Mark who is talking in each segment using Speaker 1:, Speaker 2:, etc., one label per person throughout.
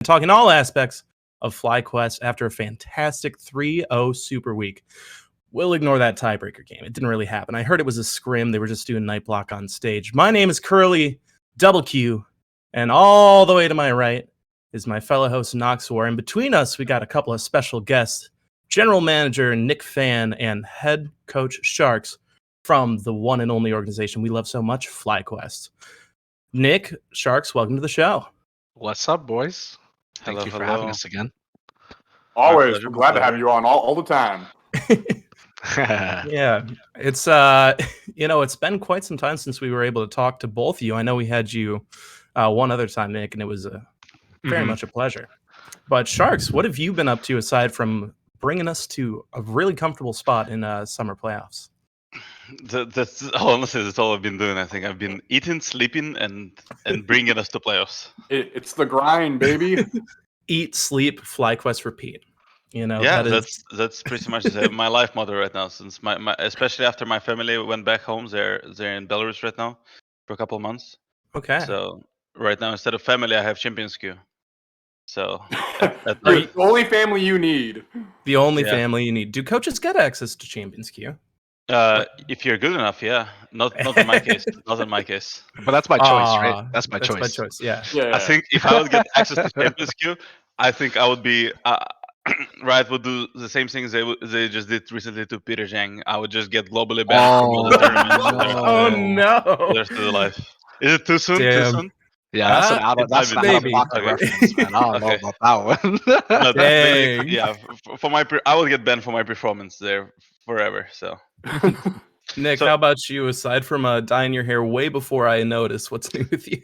Speaker 1: talking all aspects of FlyQuest after a fantastic 3-0 Super Week. We'll ignore that tiebreaker game. It didn't really happen. I heard it was a scrim. They were just doing night block on stage. My name is Curly Double Q, and all the way to my right is my fellow host Noxwar. And between us, we got a couple of special guests, General Manager Nick Fan and Head Coach Sharkz from the one and only organization we love so much, FlyQuest. Nick, Sharkz, welcome to the show.
Speaker 2: What's up, boys? Thank you for having us again.
Speaker 3: Always. We're glad to have you on all the time.
Speaker 1: Yeah, it's it's been quite some time since we were able to talk to both of you. I know we had you one other time, Nick, and it was very much a pleasure. But Sharkz, what have you been up to aside from bringing us to a really comfortable spot in summer playoffs?
Speaker 4: That's honestly that's all I've been doing. I think I've been eating, sleeping, and bringing us to playoffs.
Speaker 3: It's the grind, baby.
Speaker 1: Eat, sleep, FlyQuest, repeat.
Speaker 4: That's pretty much my life motto right now. Since my especially after my family went back home, they're in Belarus right now for a couple of months.
Speaker 1: Okay.
Speaker 4: So right now, instead of family, I have Champions Queue. So
Speaker 3: the only family you need.
Speaker 1: The only family you need. Do coaches get access to Champions Queue?
Speaker 4: If you're good enough, yeah. Not in my case. Not in my case.
Speaker 2: But that's my choice, right? That's my choice.
Speaker 1: That's my choice. Yeah.
Speaker 4: I think if I would get access to Champions Queue, I think I would be Riot would do the same things they just did recently to Peter Zhang. I would just get globally banned from all the tournaments.
Speaker 1: Oh no!
Speaker 4: The rest of the life. Is it too soon?
Speaker 1: Damn.
Speaker 4: Too soon?
Speaker 2: Yeah, that's an out of pocket reference, man. I don't know about that one.
Speaker 4: No, that's yeah, for my I would get banned for my performance there forever. So,
Speaker 1: Nick, how about you? Aside from dyeing your hair way before I noticed, what's new with you?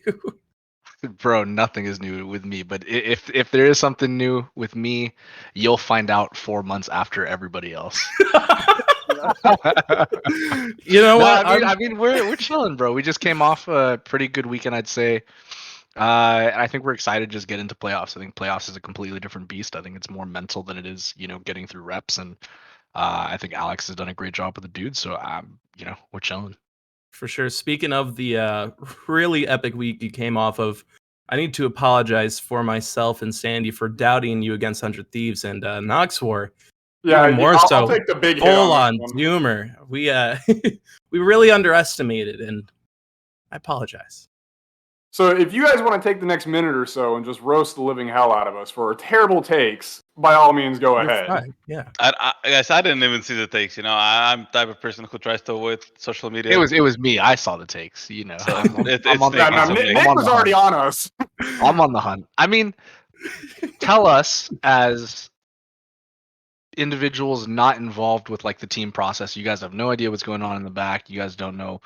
Speaker 2: Bro, nothing is new with me. But if there is something new with me, you'll find out 4 months after everybody else.
Speaker 1: You know what?
Speaker 2: I mean, we're chilling, bro. We just came off a pretty good weekend, I'd say. I think we're excited to just get into playoffs. I think playoffs is a completely different beast. I think it's more mental than it is, getting through reps. And I think Alex has done a great job with the dude. So, we're chilling.
Speaker 1: For sure. Speaking of the really epic week you came off of, I need to apologize for myself and Sandy for doubting you against 100 Thieves and Noxwar.
Speaker 3: Yeah,
Speaker 1: I'll
Speaker 3: take the big hit
Speaker 1: on Doomer. We we really underestimated, and I apologize.
Speaker 3: So if you guys want to take the next minute or so and just roast the living hell out of us for terrible takes, by all means, go ahead.
Speaker 1: Fine. Yeah.
Speaker 4: Guys, I didn't even see the takes. I'm the type of person who tries to avoid social media.
Speaker 2: It was me. I saw the takes.
Speaker 3: So Nick was already on us.
Speaker 2: I'm on the hunt. I mean, tell us as individuals not involved with the team process. You guys have no idea what's going on in the back. You guys don't know,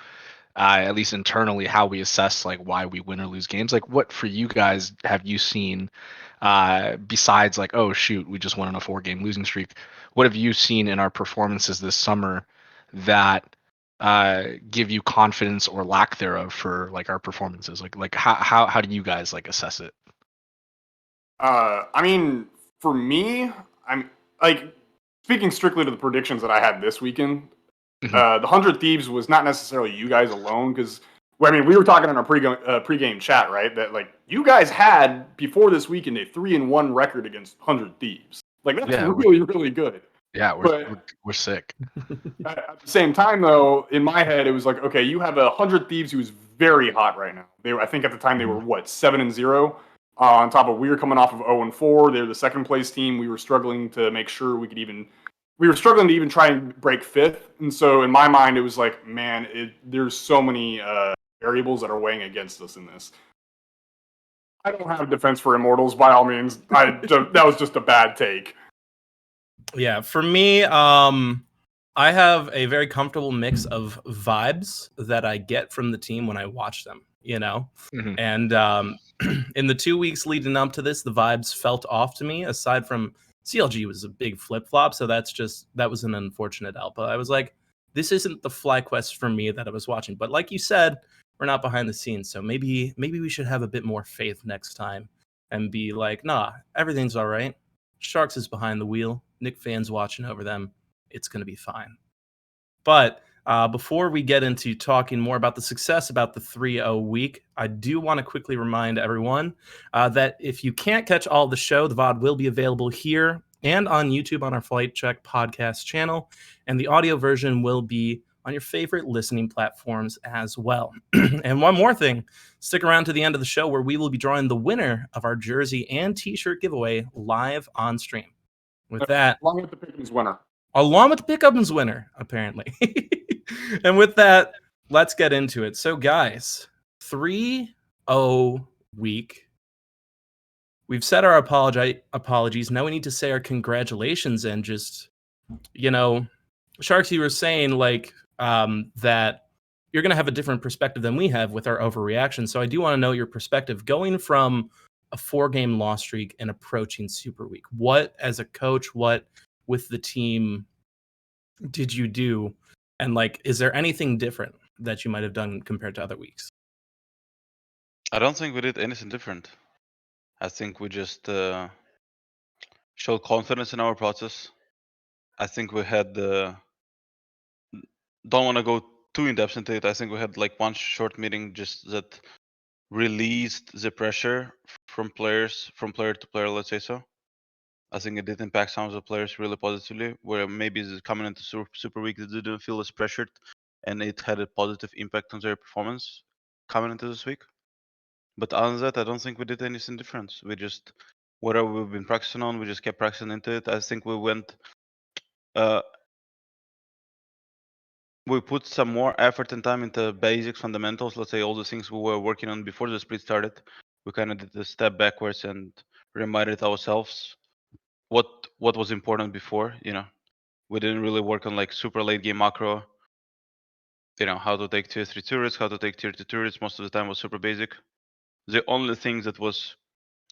Speaker 2: at least internally, how we assess why we win or lose games. What for you guys have you seen besides oh shoot, we just went on a 4-game losing streak? What have you seen in our performances this summer that give you confidence or lack thereof for our performances? How do you guys assess it?
Speaker 3: I mean, for me, I'm speaking strictly to the predictions that I had this weekend. The 100 Thieves was not necessarily you guys alone, because we were talking in our pregame chat, right? That you guys had before this weekend a 3-1 record against 100 Thieves. That's really, really good.
Speaker 2: Yeah, we're sick.
Speaker 3: At the same time, though, in my head, it was okay, you have 100 Thieves who's very hot right now. I think at the time they were 7-0. On top of we were coming off of 0-4. They're the second place team. We were struggling to make sure we were struggling to even try and break 5th. And so in my mind, it was there's so many variables that are weighing against us in this. I don't have a defense for Immortals, by all means. That was just a bad take.
Speaker 1: Yeah, for me, I have a very comfortable mix of vibes that I get from the team when I watch them, And in the 2 weeks leading up to this, the vibes felt off to me, aside from CLG was a big flip-flop, so that was an unfortunate L. But I was this isn't the FlyQuest for me that I was watching. But like you said, we're not behind the scenes, so maybe we should have a bit more faith next time and be nah, everything's all right. Sharkz is behind the wheel. Nick Fan's watching over them. It's going to be fine. But Before we get into talking more about the success about the 3-0 week, I do want to quickly remind everyone that if you can't catch all the show, the VOD will be available here and on YouTube on our Flightcheck podcast channel, and the audio version will be on your favorite listening platforms as well. And one more thing, stick around to the end of the show where we will be drawing the winner of our jersey and t-shirt giveaway live on stream. With that,
Speaker 3: along with the Pickens winner.
Speaker 1: Along with the Pickup's winner, apparently. And with that, let's get into it. So, guys, 3-0 week. We've said our apologies. Now we need to say our congratulations and just, Sharkz, you were saying like that you're going to have a different perspective than we have with our overreaction. So I do want to know your perspective going from a 4-game loss streak and approaching Super Week. What, as a coach, what with the team did you do? And like, is there anything different that you might have done compared to other weeks?
Speaker 4: I don't think we did anything different. I think we just showed confidence in our process. I think we had don't want to go too in depth into it. I think we had like one short meeting just that released the pressure from player to player, let's say so. I think it did impact some of the players really positively, where maybe coming into Super Week they didn't feel as pressured, and it had a positive impact on their performance coming into this week. But other than that, I don't think we did anything different. We just, whatever we've been practicing on, we just kept practicing into it. I think we put some more effort and time into basics, fundamentals, let's say all the things we were working on before the split started. We kind of did a step backwards and reminded ourselves what was important before. We didn't really work on like super late game macro. How to take tier 3 turrets, how to take tier 2 turrets. Most of the time was super basic. The only thing that was,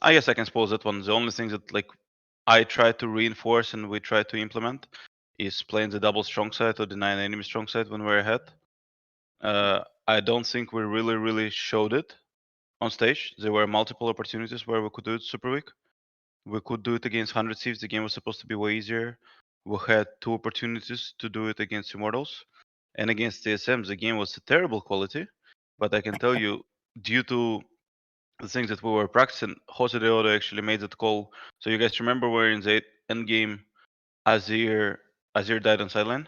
Speaker 4: I guess I can suppose that one. The only thing that like I tried to reinforce and we tried to implement is playing the double strong side or deny an enemy strong side when we're ahead. I don't think we really showed it on stage. There were multiple opportunities where we could do it Super Week. We could do it against 100 Thieves. The game was supposed to be way easier. We had 2 opportunities to do it against Immortals. And against TSMs, the game was a terrible quality. But I can tell you, due to the things that we were practicing, Jose Deodo actually made that call. So you guys remember we're in the end game, Azir died on sideline?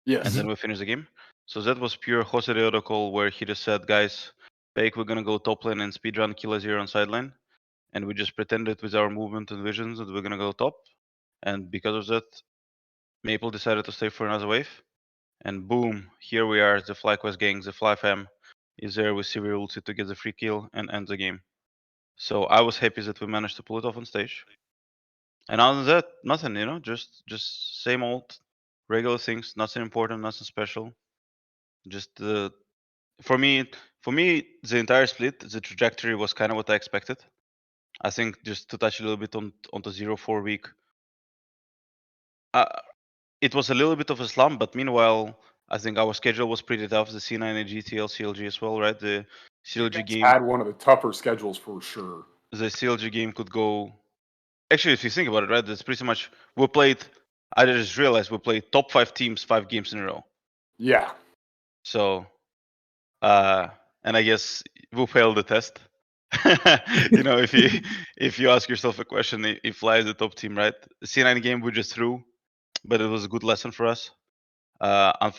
Speaker 3: Yes.
Speaker 4: And then we finished the game. So that was pure Jose Deodo call where he just said, guys, Fake, we're gonna go top lane and speedrun kill Azir on sideline. And we just pretended with our movement and visions that we're gonna go top. And because of that, Maple decided to stay for another wave. And boom, here we are, the FlyQuest gang, the Fly fam is there with Sivir ulti to get the free kill and end the game. So I was happy that we managed to pull it off on stage. And other than that, nothing, just same old regular things, nothing important, nothing special. Just for me, the entire split, the trajectory was kind of what I expected. I think just to touch a little bit on the 0-4 week, it was a little bit of a slump, but meanwhile, I think our schedule was pretty tough. The C9 and GTL CLG as well, right? The CLG game
Speaker 3: had one of the tougher schedules for sure.
Speaker 4: The CLG game could go. Actually, if you think about it, right, that's pretty much we played. I just realized we played top 5 teams 5 games in a row.
Speaker 3: Yeah.
Speaker 4: So, and I guess we failed the test. If you ask yourself a question, if Fly is the top team, right? The C9 game we just threw, but it was a good lesson for us. I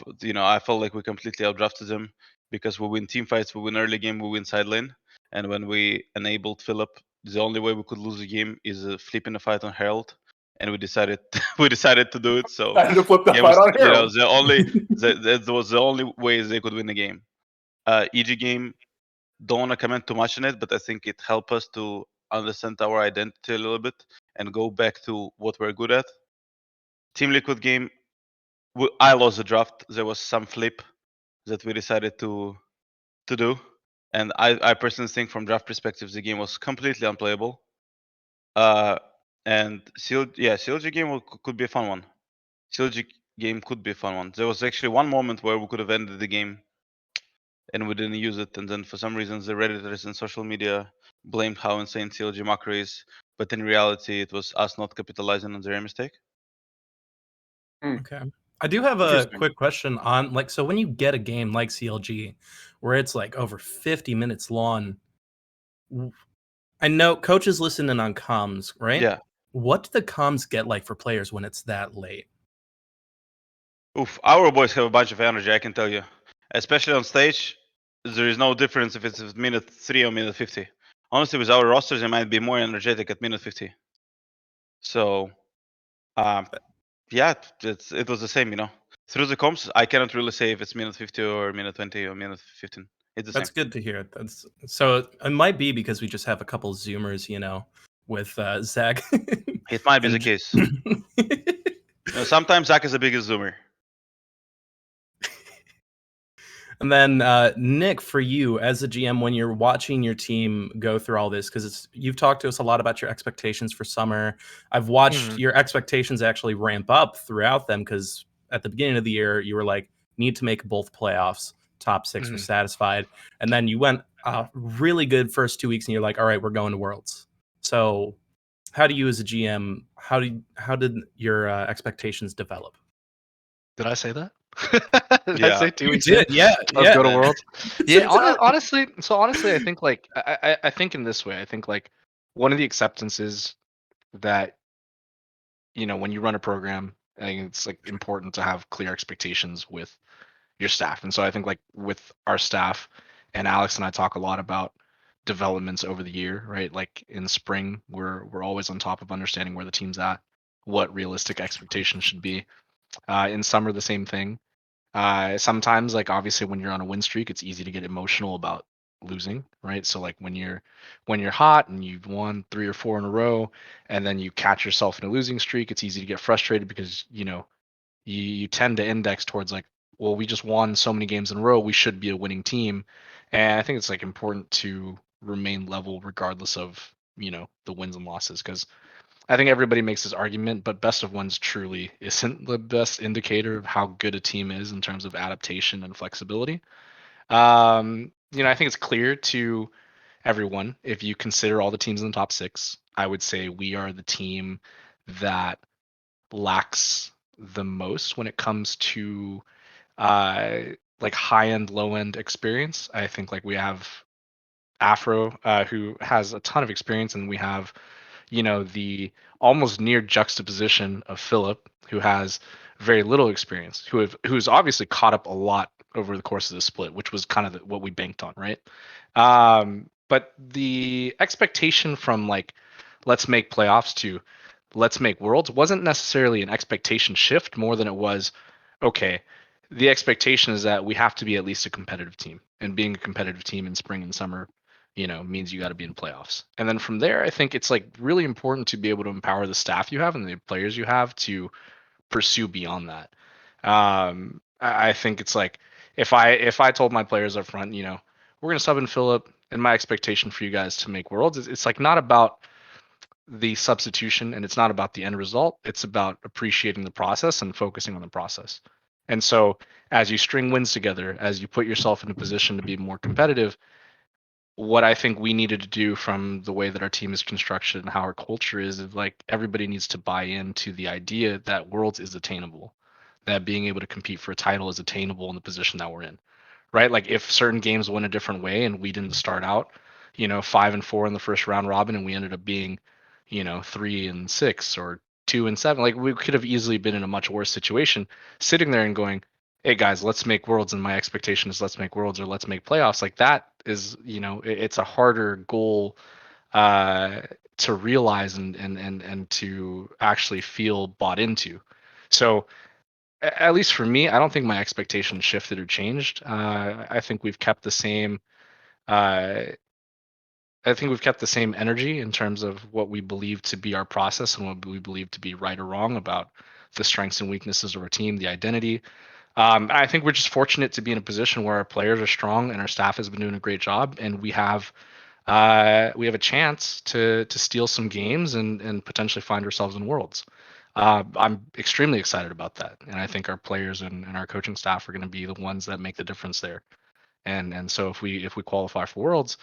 Speaker 4: felt like we completely outdrafted them because we win team fights, we win early game, we win side lane, and when we enabled Philip, the only way we could lose the game is flipping a fight on Herald, and we decided to do it. So
Speaker 3: to flip the fight on Herald.
Speaker 4: that was the only way they could win the game. EG game, don't want to comment too much on it, but I think it helped us to understand our identity a little bit and go back to what we're good at. Team Liquid game, I lost the draft. There was some flip that we decided to do, and I personally think from draft perspective the game was completely unplayable. And CLG game could be a fun one. CLG game could be a fun one. There was actually one moment where we could have ended the game, and we didn't use it. And then for some reasons the Redditors and social media blamed how insane CLG macro is, but in reality it was us not capitalizing on their mistake.
Speaker 1: Okay. I do have a
Speaker 3: Interesting.
Speaker 1: quick question on like so when you get a game like CLG where it's like over 50 minutes long, I know coaches listening on comms, right?
Speaker 4: Yeah.
Speaker 1: What do the comms get like for players when it's that late?
Speaker 4: Oof, our boys have a bunch of energy, I can tell you. Especially on stage, there is no difference if it's minute 3 or minute 50. Honestly, with our rosters, they might be more energetic at minute 50. So, yeah, it was the same, you know. Through the comps, I cannot really say if it's minute 50 or minute 20 or minute 15. It's the
Speaker 1: That's
Speaker 4: same.
Speaker 1: good to hear. That's so it might be because we just have a couple zoomers, with Zach.
Speaker 4: It might be the
Speaker 1: and
Speaker 4: case. Sometimes Zach is the biggest zoomer.
Speaker 1: And then Nick, for you as a GM, when you're watching your team go through all this, because you've talked to us a lot about your expectations for summer. I've watched your expectations actually ramp up throughout them, because at the beginning of the year you were like, need to make both playoffs, top 6 were satisfied, and then you went really good first 2 weeks, and you're like, all right, we're going to Worlds. So how do you as a GM, how did your expectations develop?
Speaker 2: Did I say that? Did I
Speaker 4: Yeah.
Speaker 2: say 2
Speaker 1: You
Speaker 2: weeks
Speaker 1: did,
Speaker 2: in?
Speaker 1: yeah,
Speaker 2: Let's go to
Speaker 1: man.
Speaker 2: Worlds.
Speaker 1: It's
Speaker 2: Yeah,
Speaker 1: exactly.
Speaker 2: honestly, I think like I think in this way, I think like one of the acceptances that when you run a program, I think it's like important to have clear expectations with your staff. And so I think like with our staff, and Alex and I talk a lot about developments over the year, right? Like in spring, we're always on top of understanding where the team's at, what realistic expectations should be. In summer, the same thing. Sometimes, like obviously, when you're on a win streak, it's easy to get emotional about losing, right? So like when you're hot and you've won 3 or 4 in a row, and then you catch yourself in a losing streak, it's easy to get frustrated because you tend to index towards like, well, we just won so many games in a row, we should be a winning team. And I think it's like important to remain level regardless of the wins and losses, because I think everybody makes this argument, but best of ones truly isn't the best indicator of how good a team is in terms of adaptation and flexibility. I think it's clear to everyone, if you consider all the teams in the top 6, I would say we are the team that lacks the most when it comes to uh like high end, low end experience. I think like we have Afro, who has a ton of experience, and we have the almost near juxtaposition of Philip, who has very little experience, who's obviously caught up a lot over the course of the split, which was kind of what we banked on, right? But the expectation from like, let's make playoffs to let's make worlds wasn't necessarily an expectation shift more than it was, okay, the expectation is that we have to be at least a competitive team, and being a competitive team in spring and summer means you got to be in playoffs. And then from there, I think it's like really important to be able to empower the staff you have and the players you have to pursue beyond that. I think it's like, if I told my players up front, we're gonna sub in Philip, and my expectation for you guys to make worlds is, it's like not about the substitution, and it's not about the end result. It's about appreciating the process and focusing on the process. And so as you string wins together, as you put yourself in a position to be more competitive, what I think we needed to do from the way that our team is constructed and how our culture is like everybody needs to buy into the idea that Worlds is attainable, that being able to compete for a title is attainable in the position that we're in, right? Like if certain games went a different way and we didn't start out, 5-4 in the first round robin, and we ended up being, 3-6 or 2-7, like we could have easily been in a much worse situation, sitting there and going, hey guys, let's make worlds, and my expectation is let's make worlds or let's make playoffs. Like that is, it's a harder goal uh to realize and to actually feel bought into. So at least for me, I don't think my expectations shifted or changed. I think we've kept the same uh I think we've kept the same energy in terms of what we believe to be our process and what we believe to be right or wrong about the strengths and weaknesses of our team, the identity. I think we're just fortunate to be in a position where our players are strong and our staff has been doing a great job, and we have a chance to steal some games and potentially find ourselves in worlds. I'm extremely excited about that, and I think our players and our coaching staff are going to be the ones that make the difference there. And so if we qualify for worlds,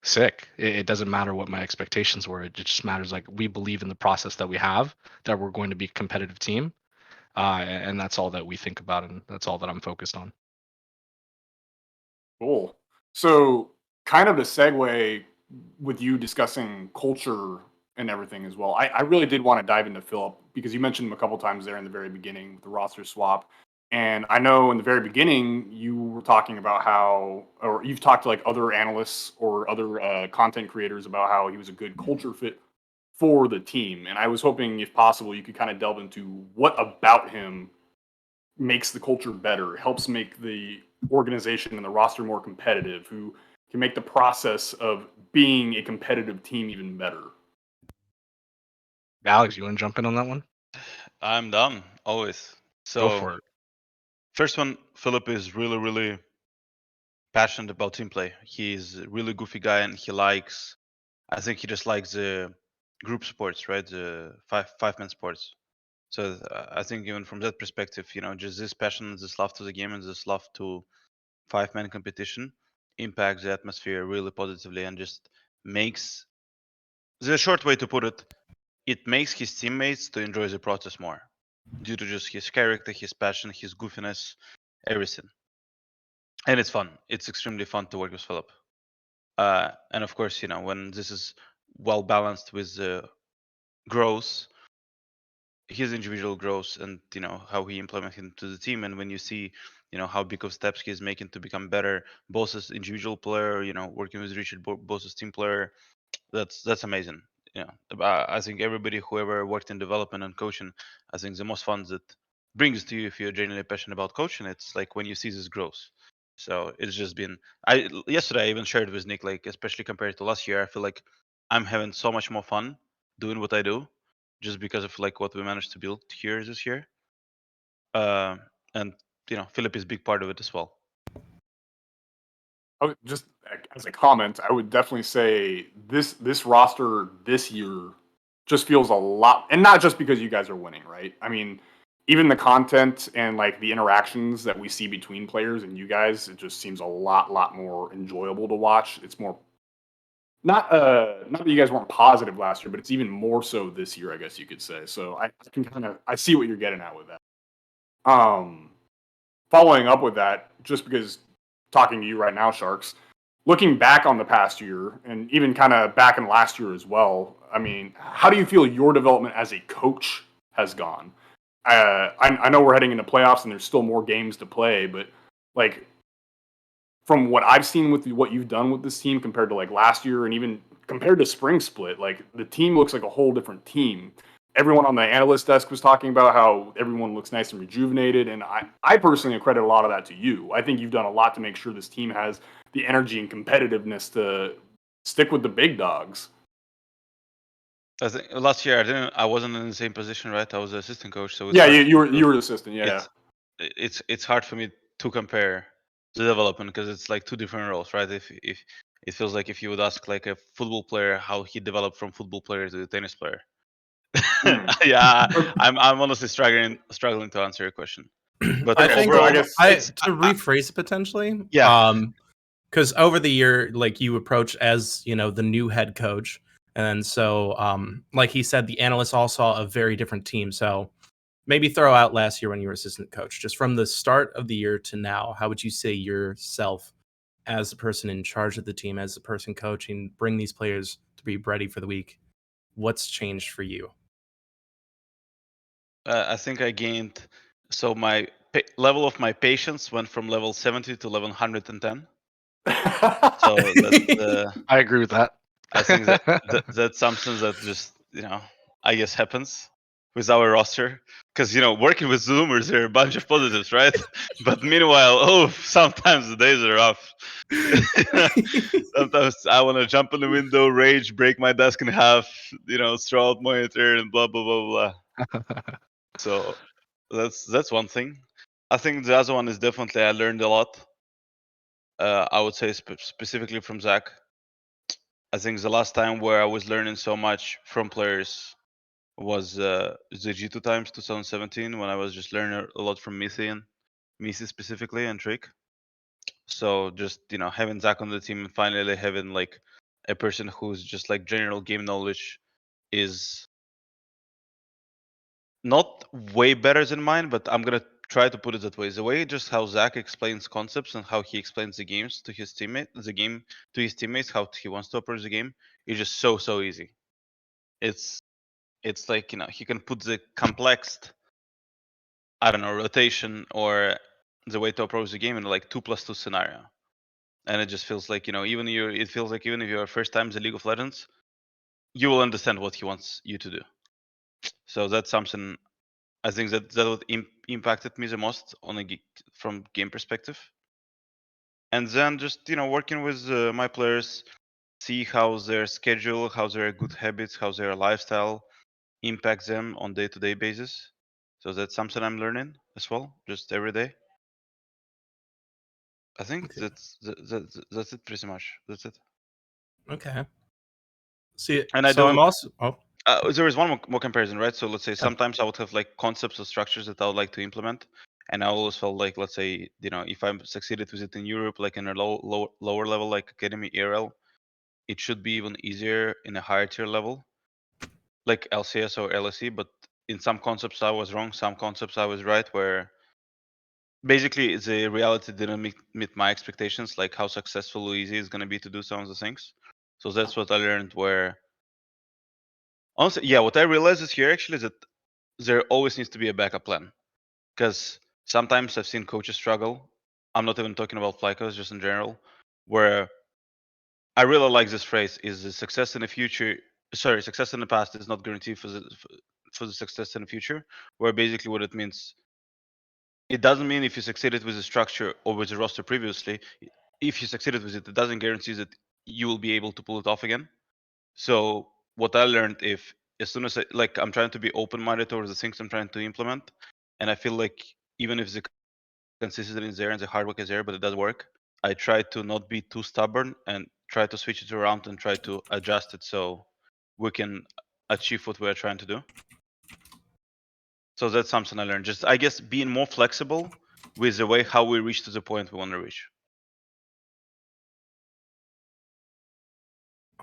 Speaker 2: sick. It doesn't matter what my expectations were. It just matters like we believe in the process that we have, that we're going to be a competitive team, and that's all that we think about, and that's all that I'm focused on.
Speaker 3: Cool. So, kind of to segue with you discussing culture and everything as well, I really did want to dive into Philip because you mentioned him a couple times there in the very beginning with the roster swap. And I know in the very beginning you were talking about how, or you've talked to like other analysts or other content creators about how he was a good culture fit for the team. And I was hoping, if possible, you could kind of delve into what about him makes the culture better, helps make the organization and the roster more competitive, who can make the process of being a competitive team even better.
Speaker 2: Alex, you want to jump in on that one?
Speaker 4: I'm done, always.
Speaker 2: Go
Speaker 4: So,
Speaker 2: for it.
Speaker 4: first one, Philip is really, really passionate about team play. He's a really goofy guy, and I think he just likes the group sports, right? The five-man sports. So I think even from that perspective, just this passion, this love to the game, and this love to five-man competition impacts the atmosphere really positively, and just makes the short way to put it, it makes his teammates to enjoy the process more due to just his character, his passion, his goofiness, everything. And it's fun. It's extremely fun to work with Philip. And of course, when this is well balanced with the growth, his individual growth, and how he implements into the team, and when you see how big of steps he's making to become better, both as individual player, working with Richard, both as team player, that's amazing. I think everybody who ever worked in development and coaching, I think the most fun that brings to you if you're genuinely passionate about coaching, it's like when you see this growth. So it's just been, yesterday I even shared with Nick, like, especially compared to last year, I feel like I'm having so much more fun doing what I do just because of like what we managed to build here this year. And Philip is a big part of it as well.
Speaker 3: Just as a comment, I would definitely say this roster this year just feels a lot, and not just because you guys are winning, right? I mean, even the content and like the interactions that we see between players and you guys, it just seems a lot more enjoyable to watch. It's more not that you guys weren't positive last year, but it's even more so this year, I guess you could say. So I can I see what you're getting at with that. Following up with that, just because talking to you right now, Sharkz, looking back on the past year and even kind of back in last year as well, I mean, how do you feel your development as a coach has gone? I know we're heading into playoffs and there's still more games to play, but like from what I've seen with what you've done with this team compared to like last year and even compared to spring split, like the team looks like a whole different team. Everyone on the analyst desk was talking about how everyone looks nice and rejuvenated, and I personally credit a lot of that to you. I think you've done a lot to make sure this team has the energy and competitiveness to stick with the big dogs.
Speaker 4: I think last year I wasn't in the same position, right? I was the assistant coach, so
Speaker 3: Yeah, you were the assistant. Yeah,
Speaker 4: it's hard for me to compare the development because it's like two different roles, right? If it feels like if you would ask like a football player how he developed from football player to tennis player. Yeah, I'm honestly struggling to answer your question. But
Speaker 1: I think
Speaker 4: overall,
Speaker 1: to rephrase it potentially.
Speaker 4: Yeah.
Speaker 1: Because over the year, like you approach as the new head coach, and so like he said, the analysts all saw a very different team. So maybe throw out last year when you were assistant coach, just from the start of the year to now. How would you say yourself as the person in charge of the team, as the person coaching, bring these players to be ready for the week? What's changed for you?
Speaker 4: I think I gained, so my level of my patience went from level 70 to level 110. So
Speaker 2: I agree with that.
Speaker 4: I think that's something that just I guess happens with our roster, because working with Zoomers, there are a bunch of positives, right? But meanwhile, sometimes the days are rough. Sometimes I want to jump in the window, rage, break my desk in half, throw out monitor, and blah blah blah blah. So that's one thing. I think the other one is definitely I learned a lot. I would say specifically from Zach. I think the last time where I was learning so much from players was the G2 times 2017, when I was just learning a lot from Missy specifically, and Trick. So just having Zach on the team and finally having like a person who's just like general game knowledge is not way better than mine, but I'm gonna try to put it that way. The way just how Zach explains concepts and how he explains the games to his teammates, how he wants to approach the game is just so easy. It's like, you know, he can put the complex, I don't know, rotation or the way to approach the game in like 2+2 scenario. And it just feels like, you know, it feels like even if you're first time in League of Legends, you will understand what he wants you to do. So that's something I think that what impacted me the most on from game perspective. And then just, you know, working with my players, see how their schedule, how their good habits, how their lifestyle impacts them on day-to-day basis. So that's something I'm learning as well, just every day. I think
Speaker 1: Okay.
Speaker 4: that's it pretty much. That's it.
Speaker 1: Okay. See,
Speaker 4: and
Speaker 1: I'm also.
Speaker 4: There is one more comparison, right? So let's say sometimes I would have like concepts or structures that I would like to implement, and I always felt like, let's say, you know, if I'm succeeded with it in Europe, like in a lower level, like Academy ARL, it should be even easier in a higher tier level, like LCS or LSE. But in some concepts I was wrong, some concepts I was right, where basically the reality didn't meet my expectations, like how successful or easy it's going to be to do some of the things. So that's what I learned, where honestly, yeah, what I realized is here actually is that there always needs to be a backup plan, because sometimes I've seen coaches struggle. I'm not even talking about Flycos, just in general, where I really like this phrase: "Is the success in the future? Sorry, success in the past is not guaranteed for the success in the future." Where basically what it means, it doesn't mean if you succeeded with the structure or with the roster previously, if you succeeded with it, it doesn't guarantee that you will be able to pull it off again. So what I learned, if as soon as I'm trying to be open-minded towards the things I'm trying to implement, and I feel like even if the consistency is there and the hard work is there, but it does work, I try to not be too stubborn and try to switch it around and try to adjust it so we can achieve what we're trying to do. So that's something I learned. Just, I guess, being more flexible with the way how we reach to the point we want to reach.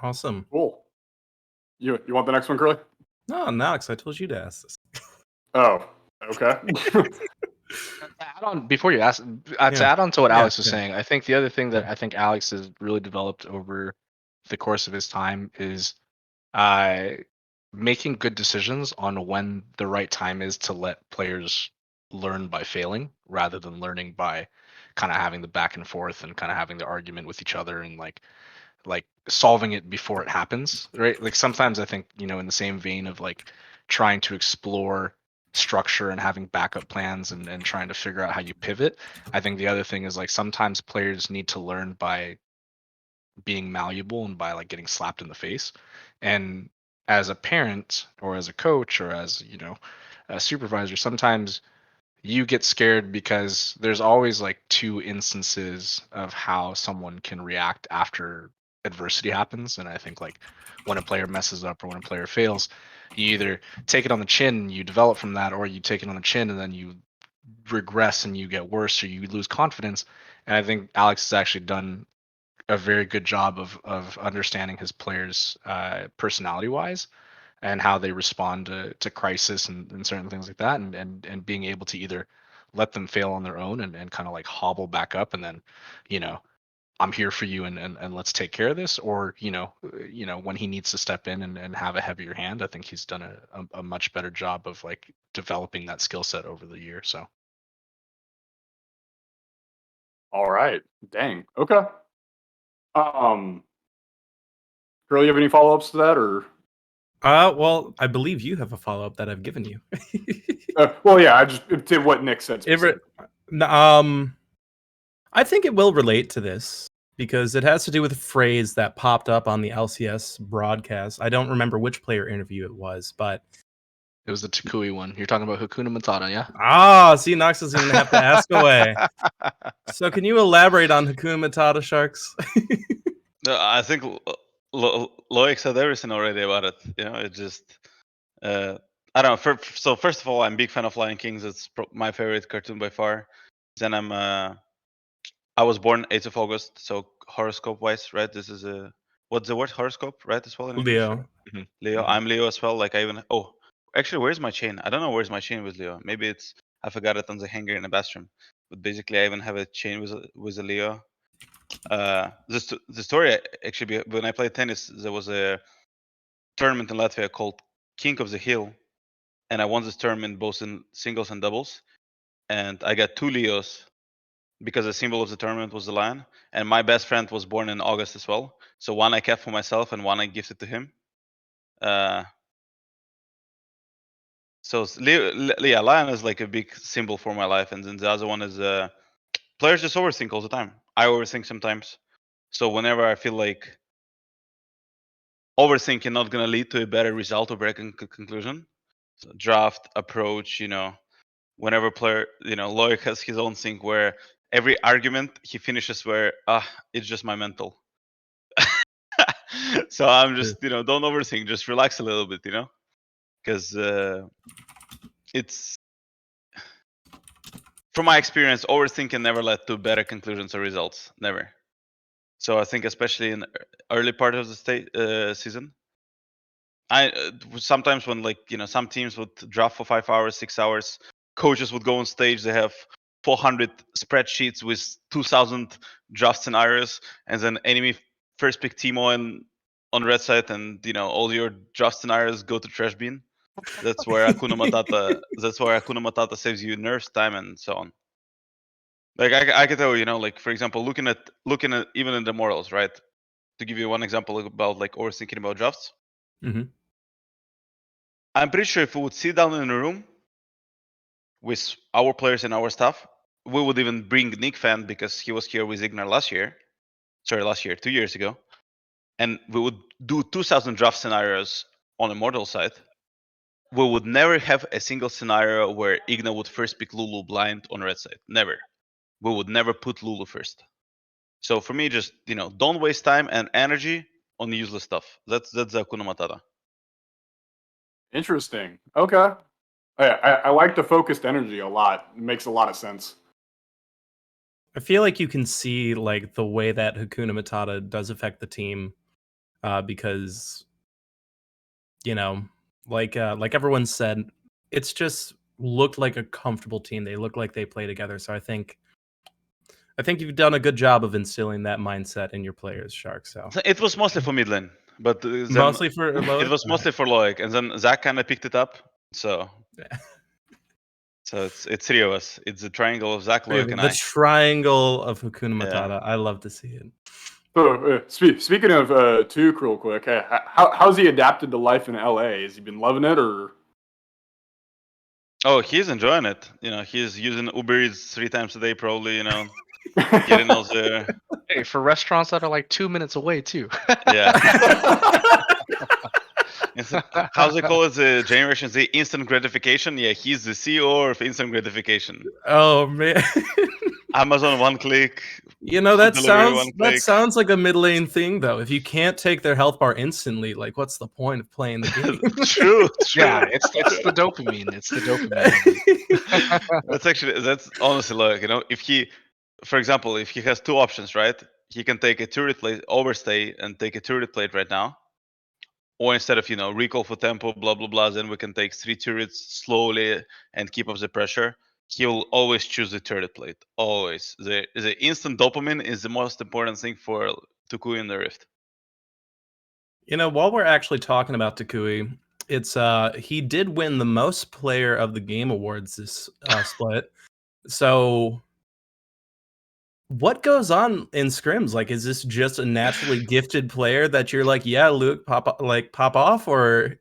Speaker 1: Awesome.
Speaker 3: Cool. You want the next one, Curly?
Speaker 1: No, Alex, I told you to ask this.
Speaker 3: Oh, okay.
Speaker 2: To add on before you ask, to add on to what Alex was saying, I think the other thing that I think Alex has really developed over the course of his time is making good decisions on when the right time is to let players learn by failing rather than learning by kind of having the back and forth and kind of having the argument with each other and like solving it before it happens, right? Like sometimes I think, you know, in the same vein of like trying to explore structure and having backup plans and trying to figure out how you pivot, I think the other thing is like sometimes players need to learn by being malleable and by like getting slapped in the face. And as a parent or as a coach or as, you know, a supervisor, sometimes you get scared because there's always like two instances of how someone can react after adversity happens. And I think like when a player messes up or when a player fails, you either take it on the chin, you develop from that, or you take it on the chin and then you regress and you get worse or you lose confidence. And I think Alex has actually done a very good job of understanding his players personality wise and how they respond to crisis and certain things like that, and being able to either let them fail on their own and kind of like hobble back up and then, you know, I'm here for you and let's take care of this, or you know when he needs to step in and have a heavier hand. I think he's done a much better job of like developing that skill set over the year. So
Speaker 3: All right. Dang. Okay. Girl, you have any follow-ups to that, or?
Speaker 1: Well, I believe you have a follow-up that I've given you.
Speaker 3: Well, yeah, I just did what Nick said.
Speaker 1: I think it will relate to this because it has to do with a phrase that popped up on the LCS broadcast. I don't remember which player interview it was, but
Speaker 2: it was the Takui one. You're talking about Hakuna Matata,
Speaker 1: yeah? See, Nox doesn't even have to ask away. So can you elaborate on Hakuna Matata, Sharkz?
Speaker 4: I think Loic said everything already about it. You know, it just I don't know. So first of all, I'm a big fan of Lion Kings. It's my favorite cartoon by far. Then I was born 8th of August, so horoscope wise, right? This is what's the word, horoscope, right? As well in English.
Speaker 1: Leo.
Speaker 4: Leo. I'm Leo as well. Like I even Actually, where's my chain? I don't know where's my chain with Leo. Maybe I forgot it on the hanger in the bathroom. But basically, I even have a chain with a Leo. The story actually, when I played tennis, there was a tournament in Latvia called King of the Hill, and I won this tournament both in singles and doubles. And I got 2 Leos because the symbol of the tournament was the lion. And my best friend was born in August as well. So one I kept for myself and one I gifted to him. So Leo, lion is like a big symbol for my life. And then the other one is players just overthink all the time. I overthink sometimes. So whenever I feel like overthinking not gonna lead to a better result or better conclusion, so draft approach, whenever player, Loic has his own thing where every argument he finishes where it's just my mental. So I'm just don't overthink, just relax a little bit, because it's, from my experience, overthinking never led to better conclusions or results, never. So I think especially in early part of the season, I sometimes when some teams would draft for 5 hours, 6 hours, coaches would go on stage, they have 400 spreadsheets with 2,000 draft scenarios, and then enemy first pick Timo on red side, and all your draft scenarios go to trash bin. That's where Hakuna Matata saves you nerfs, time, and so on. Like I can tell you, like for example, looking at even in the morals, right? To give you one example about like overthinking about drafts.
Speaker 1: Mm-hmm.
Speaker 4: I'm pretty sure if we would sit down in a room with our players and our staff, we would even bring Nick Fan because he was here with Ignar 2 years ago. And we would do 2,000 draft scenarios on a mortal side. We would never have a single scenario where Ignar would first pick Lulu blind on red side. Never. We would never put Lulu first. So for me, just, don't waste time and energy on useless stuff. That's the Hakuna Matata.
Speaker 3: Interesting. Okay. I like the focused energy a lot. It makes a lot of sense.
Speaker 1: I feel like you can see like the way that Hakuna Matata does affect the team, because like everyone said, it's just looked like a comfortable team. They look like they play together. So I think you've done a good job of instilling that mindset in your players, Sharkz. So
Speaker 4: it was mostly for mid lane, but
Speaker 1: mostly for Loic?
Speaker 4: It was mostly for Loic, and then Zach kind of picked it up. So so it's 3 of us. It's the triangle of Zach, Loic, and
Speaker 1: the triangle of Hakuna Matata. I love to see it.
Speaker 3: So speaking of Tuke, real quick, how's he adapted to life in LA? Has he been loving it, or?
Speaker 4: Oh, he's enjoying it. He's using Uber Eats 3 times a day, probably. Getting all the.
Speaker 2: Hey, for restaurants that are like 2 minutes away too.
Speaker 4: Yeah. How's they call it? The Generation Z instant gratification. Yeah, he's the CEO of instant gratification.
Speaker 1: Oh man.
Speaker 4: Amazon one click.
Speaker 1: That sounds like a mid lane thing though. If you can't take their health bar instantly, like what's the point of playing the game?
Speaker 4: True.
Speaker 2: Yeah, it's the dopamine. It's the dopamine.
Speaker 4: That's honestly like, if he, for example, if he has 2 options, right? He can take a turret plate, overstay, and take a turret plate right now. Or instead of, recall for tempo, blah, blah, blah, then we can take 3 turrets slowly and keep up the pressure. He'll always choose the turret plate. Always. The instant dopamine is the most important thing for Tukui in the Rift.
Speaker 1: While we're actually talking about Tukui, it's he did win the most player of the game awards this split. So what goes on in scrims? Like, is this just a naturally gifted player that you're like, yeah, Luke, pop off, or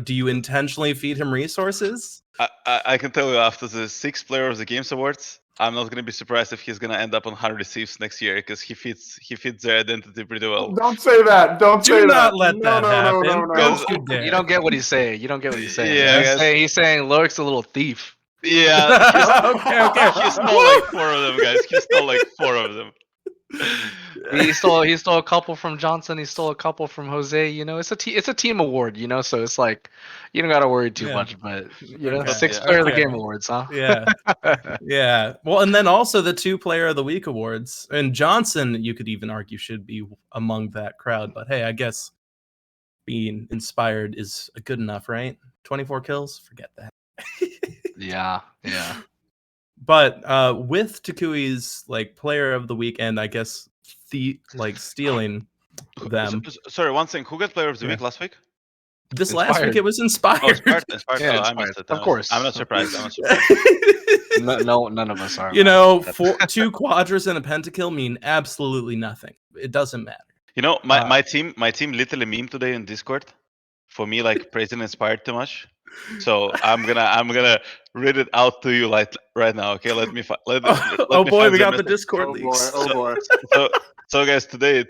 Speaker 1: do you intentionally feed him resources?
Speaker 4: I can tell you, after the 6th player of the games awards, I'm not going to be surprised if he's going to end up on 100 receives next year, because he fits their identity pretty well.
Speaker 3: Don't say that. Don't say that.
Speaker 1: Do not let that happen.
Speaker 3: No.
Speaker 2: You don't get what he's saying.
Speaker 4: Yeah,
Speaker 2: he's saying Loic's a little thief.
Speaker 4: Yeah.
Speaker 1: Okay.
Speaker 4: He stole like 4 of them, guys. He stole like 4 of them.
Speaker 2: He stole a couple from Johnson. He stole a couple from Jose. It's a team award. So it's like you don't gotta worry too much. But 6th player of the game awards, huh?
Speaker 1: Yeah, yeah. Well, and then also the 2 player of the week awards, and Johnson, you could even argue should be among that crowd. But hey, I guess being inspired is good enough, right? 24 kills, forget that.
Speaker 2: Yeah.
Speaker 1: But with Takui's like player of the weekend, I guess stealing them.
Speaker 4: Sorry, one thing. Who got player of the week last week?
Speaker 1: This
Speaker 2: Inspired.
Speaker 1: last week it was Inspired.
Speaker 4: Oh, Inspired.
Speaker 2: Yeah,
Speaker 4: I
Speaker 2: Inspired.
Speaker 4: missed it.
Speaker 2: Of course.
Speaker 4: I'm not surprised.
Speaker 2: No, none of us are.
Speaker 1: You know, 2 quadras and a pentakill mean absolutely nothing. It doesn't matter.
Speaker 4: You know, my team literally memed today in Discord for me like praising Inspired too much. So I'm gonna read it out to you like right now. Okay, let me
Speaker 1: we got the Discord leaks.
Speaker 3: Oh boy.
Speaker 4: So guys, today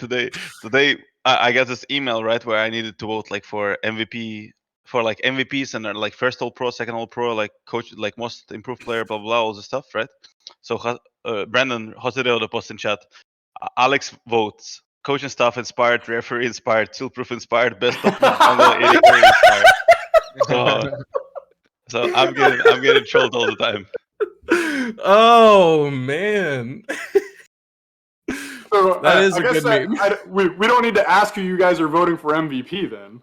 Speaker 4: I got this email right where I needed to vote like for MVP, for like MVPs and like first all pro, second all pro, like coach, like most improved player, blah blah, all the stuff, right? So Brandon Hosedeo post in chat. Alex votes. Coach and staff inspired, referee inspired, seal-proof inspired, best of jungle, AD carry inspired. So I'm getting trolled all the time.
Speaker 1: Oh man.
Speaker 3: So,
Speaker 1: that is a good meme.
Speaker 3: We don't need to ask who you guys are voting for MVP then.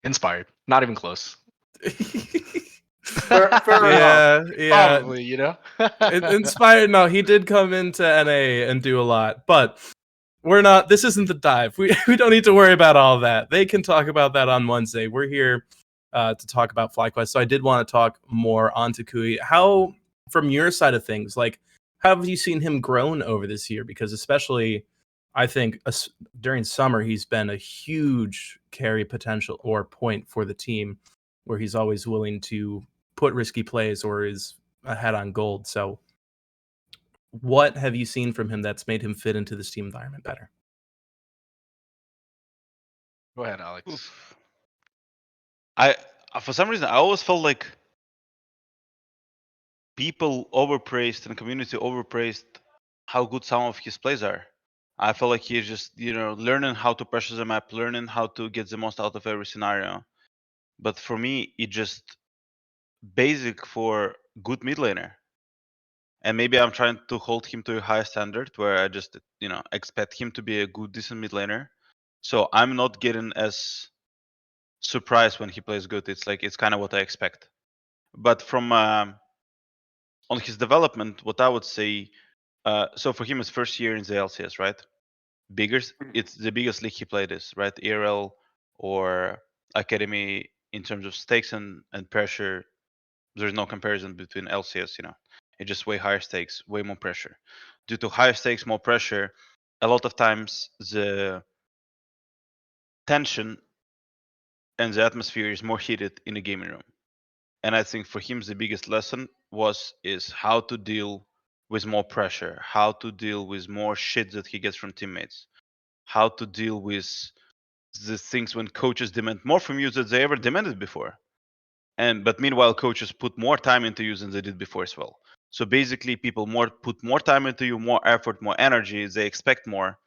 Speaker 2: Inspired. Not even close.
Speaker 3: Fair enough.
Speaker 1: Yeah.
Speaker 2: Probably, you know.
Speaker 1: Inspired. No, he did come into NA and do a lot, but we're not. This isn't the dive. We don't need to worry about all that. They can talk about that on Wednesday. We're here to talk about FlyQuest. So I did want to talk more on Takui. How, from your side of things, like, how have you seen him grown over this year? Because especially, I think during summer, he's been a huge carry potential or point for the team, where he's always willing to put risky plays or is ahead on gold. So what have you seen from him that's made him fit into this team environment better?
Speaker 2: Go ahead, Alex.
Speaker 4: For some reason, I always felt like people overpraised and community overpraised how good some of his plays are. I felt like he's just, learning how to pressure the map, learning how to get the most out of every scenario. But for me, it just basic for good mid laner. And maybe I'm trying to hold him to a high standard where I just, expect him to be a good, decent mid laner. So I'm not getting as surprised when he plays good. It's kind of what I expect. But from on his development, what I would say, so for him, it's first year in the LCS, right? It's the biggest league he played is, right? ERL or Academy in terms of stakes and pressure. There's no comparison between LCS, It's just way higher stakes, way more pressure. Due to higher stakes, more pressure, a lot of times the tension and the atmosphere is more heated in the gaming room. And I think for him the biggest lesson is how to deal with more pressure, how to deal with more shit that he gets from teammates, how to deal with the things when coaches demand more from you than they ever demanded before. But meanwhile, coaches put more time into you than they did before as well. So basically, people put more time into you, more effort, more energy. They expect more,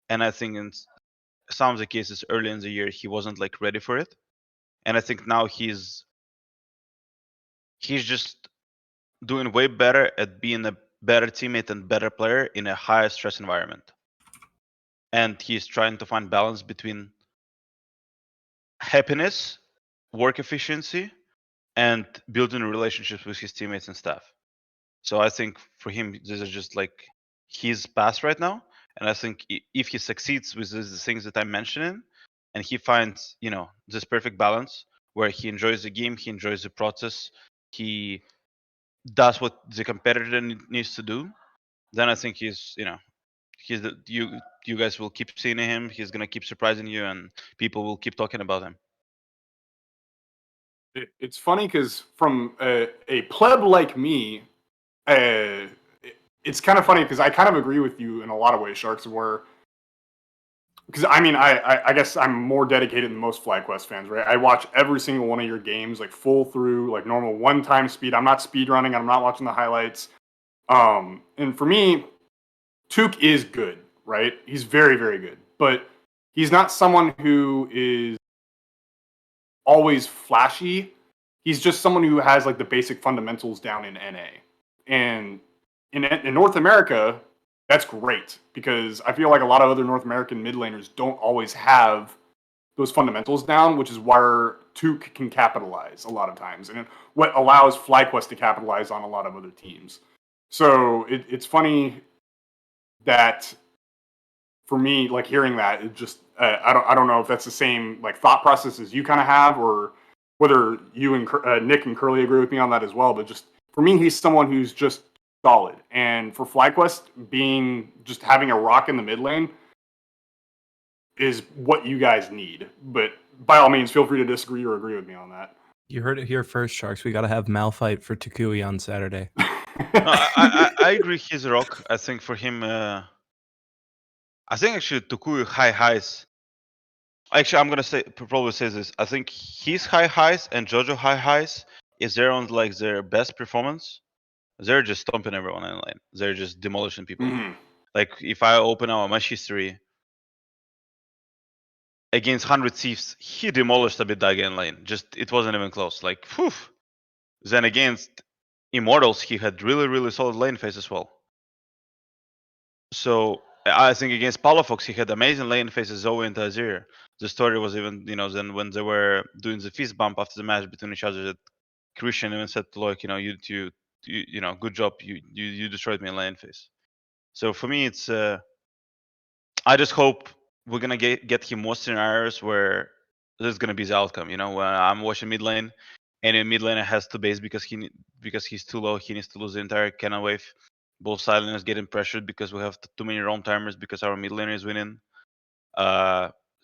Speaker 4: and I think in some of the cases early in the year he wasn't like ready for it. And I think now he's just doing way better at being a better teammate and better player in a higher stress environment. And he's trying to find balance between happiness, work efficiency, and building relationships with his teammates and staff. So I think for him, this is just like his path right now. And I think if he succeeds with the things that I'm mentioning, and he finds, this perfect balance where he enjoys the game, he enjoys the process, he does what the competitor needs to do, then I think you guys will keep seeing him. He's gonna keep surprising you, and people will keep talking about him.
Speaker 3: It's funny because from a pleb like me, it's kind of funny because I kind of agree with you in a lot of ways, Sharkz, because I guess I'm more dedicated than most FlyQuest fans, right? I watch every single one of your games, like full through, like normal one-time speed. I'm not speed running. I'm not watching the highlights. And for me, Took is good, right? He's very, very good, but he's not someone who is always flashy. He's just someone who has like the basic fundamentals down in NA. And in North America, that's great because I feel like a lot of other North American mid laners don't always have those fundamentals down, which is where Tuke can capitalize a lot of times, and what allows FlyQuest to capitalize on a lot of other teams. So it's funny that for me, like hearing that, it just I don't know if that's the same like thought process as you kind of have, or whether you and Nick and Curly agree with me on that as well. But just for me, he's someone who's just solid, and for FlyQuest, being just having a rock in the mid lane is what you guys need. But by all means, feel free to disagree or agree with me on that.
Speaker 1: You heard it here first, Sharkz. We got to have Malphite for Takui on Saturday.
Speaker 4: No, I agree. He's a rock. I think for him, I think actually Tukui high highs. Actually, I'm gonna probably say this. I think his high highs and Jojo high highs, if they're on like their best performance, they're just stomping everyone in lane. They're just demolishing people. Like if I open our match history against 100 Thieves, he demolished a bit Daiga in lane. Just it wasn't even close. Like, whew. Then against Immortals, he had really solid lane phase as well. So I think against Palafox, he had amazing lane phases, Zoe and Azir. The story was even, then when they were doing the fist bump after the match between each other, that Christian even said to Loic, you good job, you destroyed me in lane phase. So for me, it's I just hope we're gonna get him more scenarios where this is gonna be the outcome. When I'm watching mid lane, and in mid lane has to base because he's too low, he needs to lose the entire cannon wave. Both side laners getting pressured because we have too many roam timers because our mid laner is winning.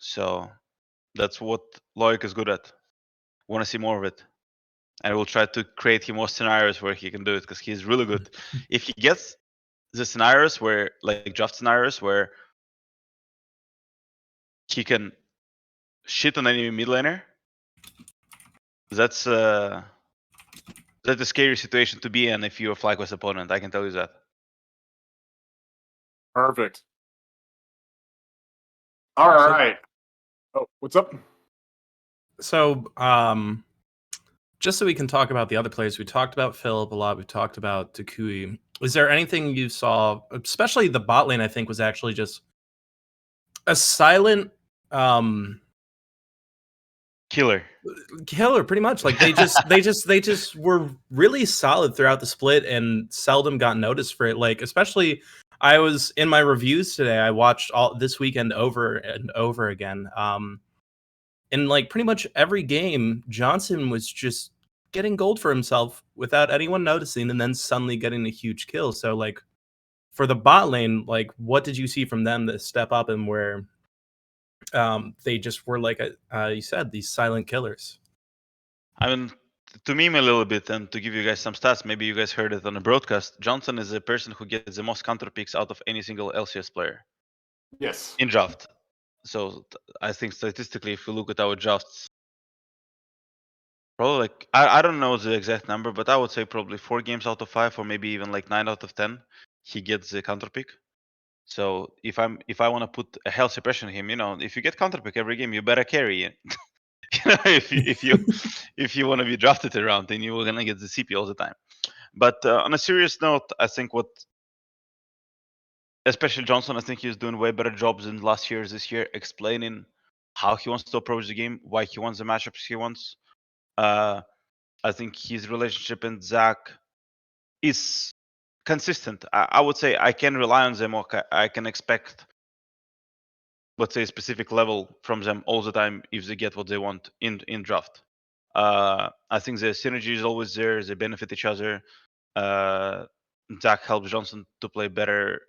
Speaker 4: So that's what Loic is good at. Want to see more of it, and we'll try to create him more scenarios where he can do it because he's really good. If he gets the scenarios where like draft scenarios where he can shit on any mid laner, that's a scary situation to be in if you're a FlyQuest opponent. I can tell you that.
Speaker 3: Perfect. All right. Oh, what's up?
Speaker 1: So, just so we can talk about the other players, we talked about Philip a lot. We talked about Takui. Is there anything you saw, especially the bot lane? I think was actually just a silent
Speaker 2: killer,
Speaker 1: pretty much. Like they just were really solid throughout the split and seldom got noticed for it. Like especially, I was in my reviews today. I watched all this weekend over and over again. In like pretty much every game, Johnson was just getting gold for himself without anyone noticing, and then suddenly getting a huge kill. So like for the bot lane, like what did you see from them to step up and where they just were like you said, these silent killers?
Speaker 4: I mean, to meme a little bit and to give you guys some stats, maybe you guys heard it on the broadcast. Johnson is the person who gets the most counter picks out of any single LCS player.
Speaker 3: Yes.
Speaker 4: In draft. So I think statistically, if we look at our drafts, probably like I don't know the exact number, but I would say probably 4 games out of 5, or maybe even like 9 out of 10, he gets the counter pick. So if I want to put a healthy pressure on him, if you get counter pick every game, you better carry it. if you want to be drafted around, then you're gonna get the CP all the time. But on a serious note, I think especially Johnson, I think he's doing way better jobs than last year, this year, explaining how he wants to approach the game, why he wants the matchups he wants. I think his relationship and Zach is consistent. I would say I can rely on them, or I can expect, let's say, a specific level from them all the time if they get what they want in draft. I think the synergy is always there. They benefit each other. Zach helps Johnson to play better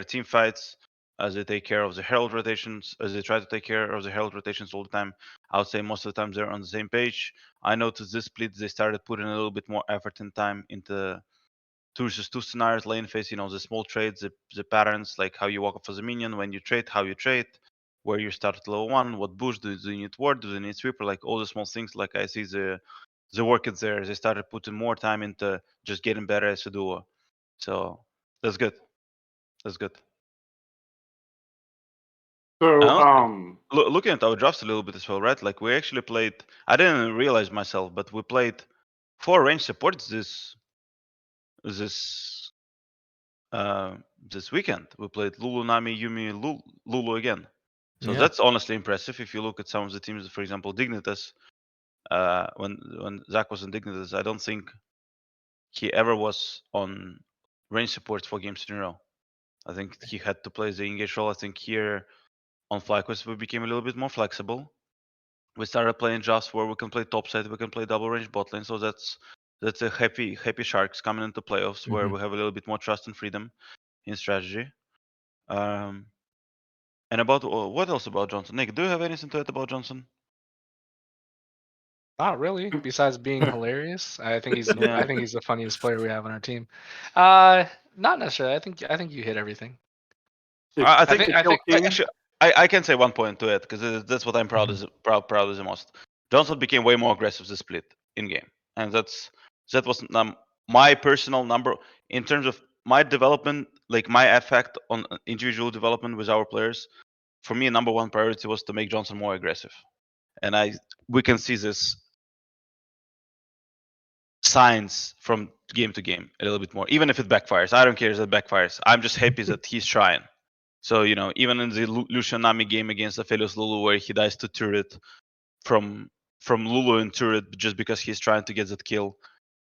Speaker 4: team fights as they take care of the herald rotations, as they try to take care of the herald rotations all the time. I would say most of the time they're on the same page. I noticed this split, they started putting a little bit more effort and time into 2 versus 2 scenarios, lane phase, the small trades, the patterns, like how you walk up as a minion, when you trade, how you trade, where you start at level 1, what boost, do you need ward, do you need sweeper, like all the small things. Like I see the work is there. They started putting more time into just getting better as a duo. So that's good. That's good.
Speaker 3: So,
Speaker 4: looking at our drafts a little bit as well, right? Like we actually played, I didn't realize myself, but we played 4 range supports this weekend. We played Lulu, Nami, Yumi, Lulu again. So
Speaker 1: Yeah.
Speaker 4: that's honestly impressive. If you look at some of the teams, for example, Dignitas, when Zach was in Dignitas, I don't think he ever was on range support for games in a row. I think he had to play the engage role. I think here on FlyQuest we became a little bit more flexible. We started playing just where we can play top side, we can play double range bot lane. So that's a happy Sharkz coming into playoffs where we have a little bit more trust and freedom in strategy. And about what else about Johnson? Nick, do you have anything to add about Johnson?
Speaker 2: Not really. Besides being hilarious, I think he's
Speaker 4: Yeah.
Speaker 2: I think he's the funniest player we have on our team. Not necessarily. I think you hit everything.
Speaker 4: I think
Speaker 3: the Kill King.
Speaker 4: actually I can say one point to it because that's what I'm proud of the most. Johnson became way more aggressive this split in game, and that was my personal number in terms of my development, like my effect on individual development with our players. For me, number one priority was to make Johnson more aggressive, and we can see this signs from game to game a little bit more, even if it backfires. I don't care if it backfires. I'm just happy that he's trying. So, even in the Lucian Nami game against Aphelios Lulu, where he dies to turret from Lulu and turret just because he's trying to get that kill,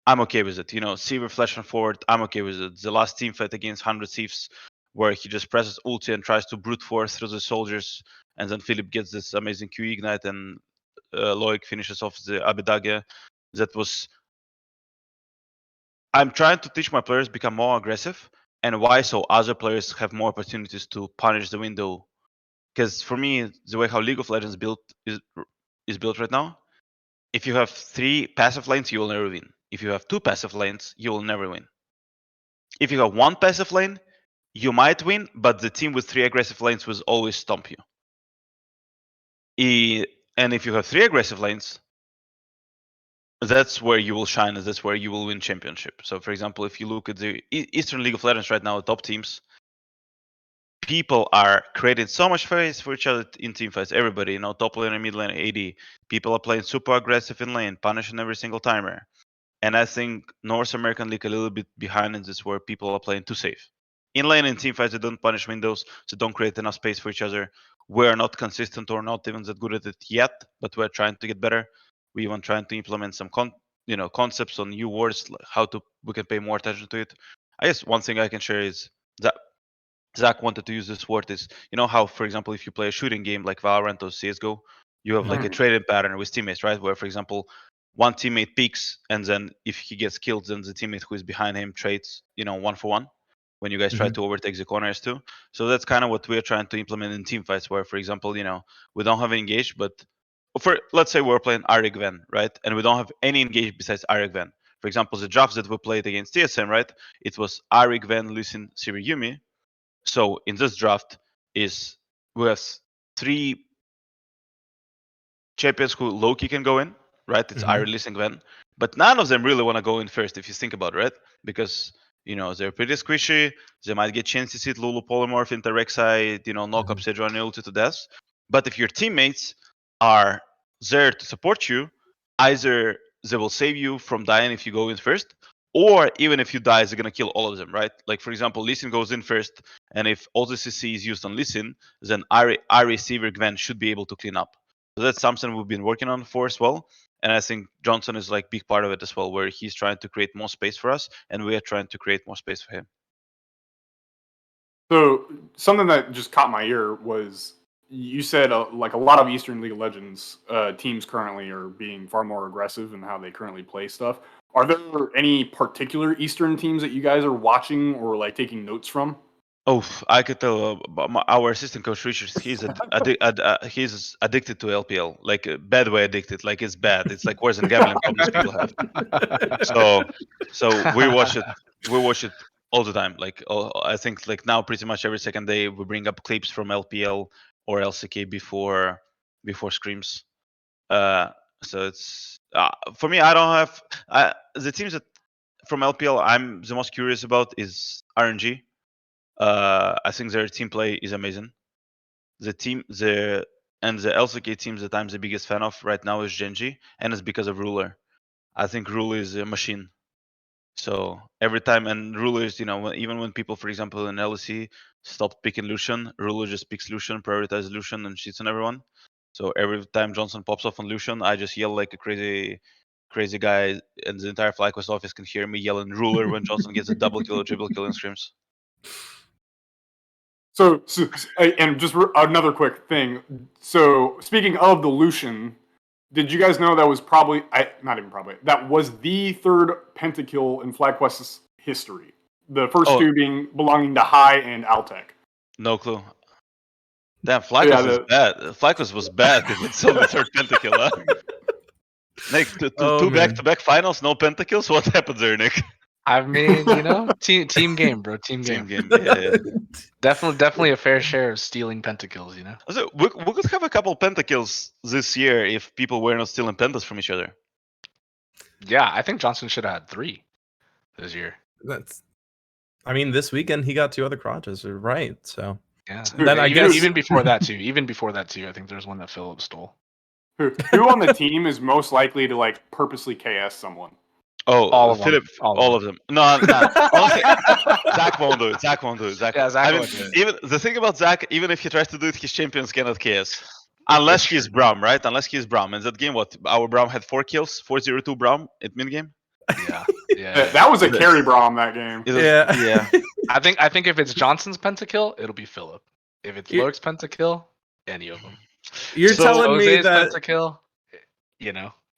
Speaker 4: I'm okay with it. Seaver flashing forward, I'm okay with it. The last team fight against 100 Thieves, where he just presses ulti and tries to brute force through the soldiers, and then Philip gets this amazing Q ignite, and Loic finishes off the Abedaga. That was. I'm trying to teach my players become more aggressive, and why, so other players have more opportunities to punish the window. Because for me, the way how League of Legends is built right now, if you have 3 passive lanes, you will never win. If you have 2 passive lanes, you will never win. If you have 1 passive lane, you might win, but the team with 3 aggressive lanes will always stomp you. And if you have 3 aggressive lanes, that's where you will shine, and that's where you will win championship. So, for example, if you look at the Eastern League of Legends right now, top teams, people are creating so much space for each other in team fights. Everybody, top lane and mid lane AD. People are playing super aggressive in lane, punishing every single timer. And I think North American League a little bit behind in this, where people are playing too safe. In lane and team fights, they don't punish windows, they don't create enough space for each other. We're not consistent or not even that good at it yet, but we're trying to get better. We even trying to implement some concepts on new words, how we can pay more attention to it. I guess one thing I can share is that Zach wanted to use this word is, how, for example, if you play a shooting game like Valorant or CSGO, you have like a trading pattern with teammates, right? Where, for example, one teammate peeks, and then if he gets killed, then the teammate who is behind him trades, 1-for-1 when you guys try to overtake the corners too. So that's kind of what we're trying to implement in team fights, where, for example, we don't have engage, but let's say we're playing Arik Ven, right? And we don't have any engage besides Arik Ven. For example, the drafts that we played against TSM, right? It was Arik Ven, Lucian, Siri Yumi. So in this draft we have 3 champions who low-key can go in, right? It's Irelis and Gwen. But none of them really want to go in first, if you think about it, right? Because, they're pretty squishy. They might get chances to hit Lulu Polymorph into Rek'Sai, knock up Sejuani ulti to death. But if your teammates are there to support you, either they will save you from dying if you go in first, or even if you die, they're going to kill all of them, right? Like, for example, Lee Sin goes in first, and if all the CC is used on Lee Sin, then Ari, Seaver, Gwen should be able to clean up. So that's something we've been working on for as well. And I think Johnson is like big part of it as well, where he's trying to create more space for us, and we are trying to create more space for him.
Speaker 3: So something that just caught my ear was you said like a lot of Eastern League of Legends teams currently are being far more aggressive in how they currently play stuff. Are there any particular Eastern teams that you guys are watching or like taking notes from?
Speaker 4: Oh, I could tell our assistant coach Richard. He's he's addicted to LPL, like a bad way addicted. Like it's bad. It's like worse than gambling problems people have. So we watch it. We watch it all the time. Like I think like now pretty much every second day we bring up clips from LPL or LCK before scrims. So it's for me. I don't have the teams that from LPL I'm the most curious about is RNG. I think their team play is amazing. The LCK teams that I'm the biggest fan of right now is Genji, and it's because of Ruler. I think Ruler is a machine. So every time, and Ruler is, even when people, for example, in LEC stopped picking Lucian. Ruler just picks Lucian, prioritizes Lucian, and cheats on everyone. So every time Johnson pops off on Lucian, I just yell like a crazy guy, and the entire FlyQuest office can hear me yelling Ruler when Johnson gets a double kill or triple kill and screams.
Speaker 3: So and just another quick thing. So speaking of the Lucian, did you guys know that was probably that was the third pentakill in FlyQuest's history? The first two belonging to High and Altec.
Speaker 4: No clue. Damn, FlyQuest is bad. FlyQuest was bad because it's only third pentakill. Huh? Nick, two back-to-back finals, no pentakills. What happens there, Nick?
Speaker 2: I mean, team game, bro. Team game.
Speaker 4: Yeah.
Speaker 2: Definitely a fair share of stealing pentakills.
Speaker 4: So we could have a couple pentakills this year if people were not stealing pentas from each other.
Speaker 2: Yeah, I think Johnson should have had 3 this year.
Speaker 1: This weekend he got 2 other crotches, right? So
Speaker 2: yeah.
Speaker 1: Then I guess
Speaker 2: even before that too, I think there's one that Philip stole.
Speaker 3: Who on the team is most likely to purposely KS someone?
Speaker 4: Oh,
Speaker 2: all of
Speaker 4: Philip,
Speaker 2: them.
Speaker 4: all of them. No. Honestly, Zach won't do it. Zach won't do it.
Speaker 2: Zach won't do it.
Speaker 4: Even the thing about Zach, even if he tries to do it, his champions cannot KS. Unless he's Braum, right? Unless he's Braum. In that game, our Braum had 4 kills, 402 Braum at mid game.
Speaker 2: Yeah.
Speaker 3: That was a carry Braum that game.
Speaker 4: Yeah.
Speaker 2: I think if it's Johnson's pentakill, it'll be Philip. If it's Lurk's pentakill, any of them.
Speaker 1: You're telling me
Speaker 2: Jose's
Speaker 1: that
Speaker 2: pentakill,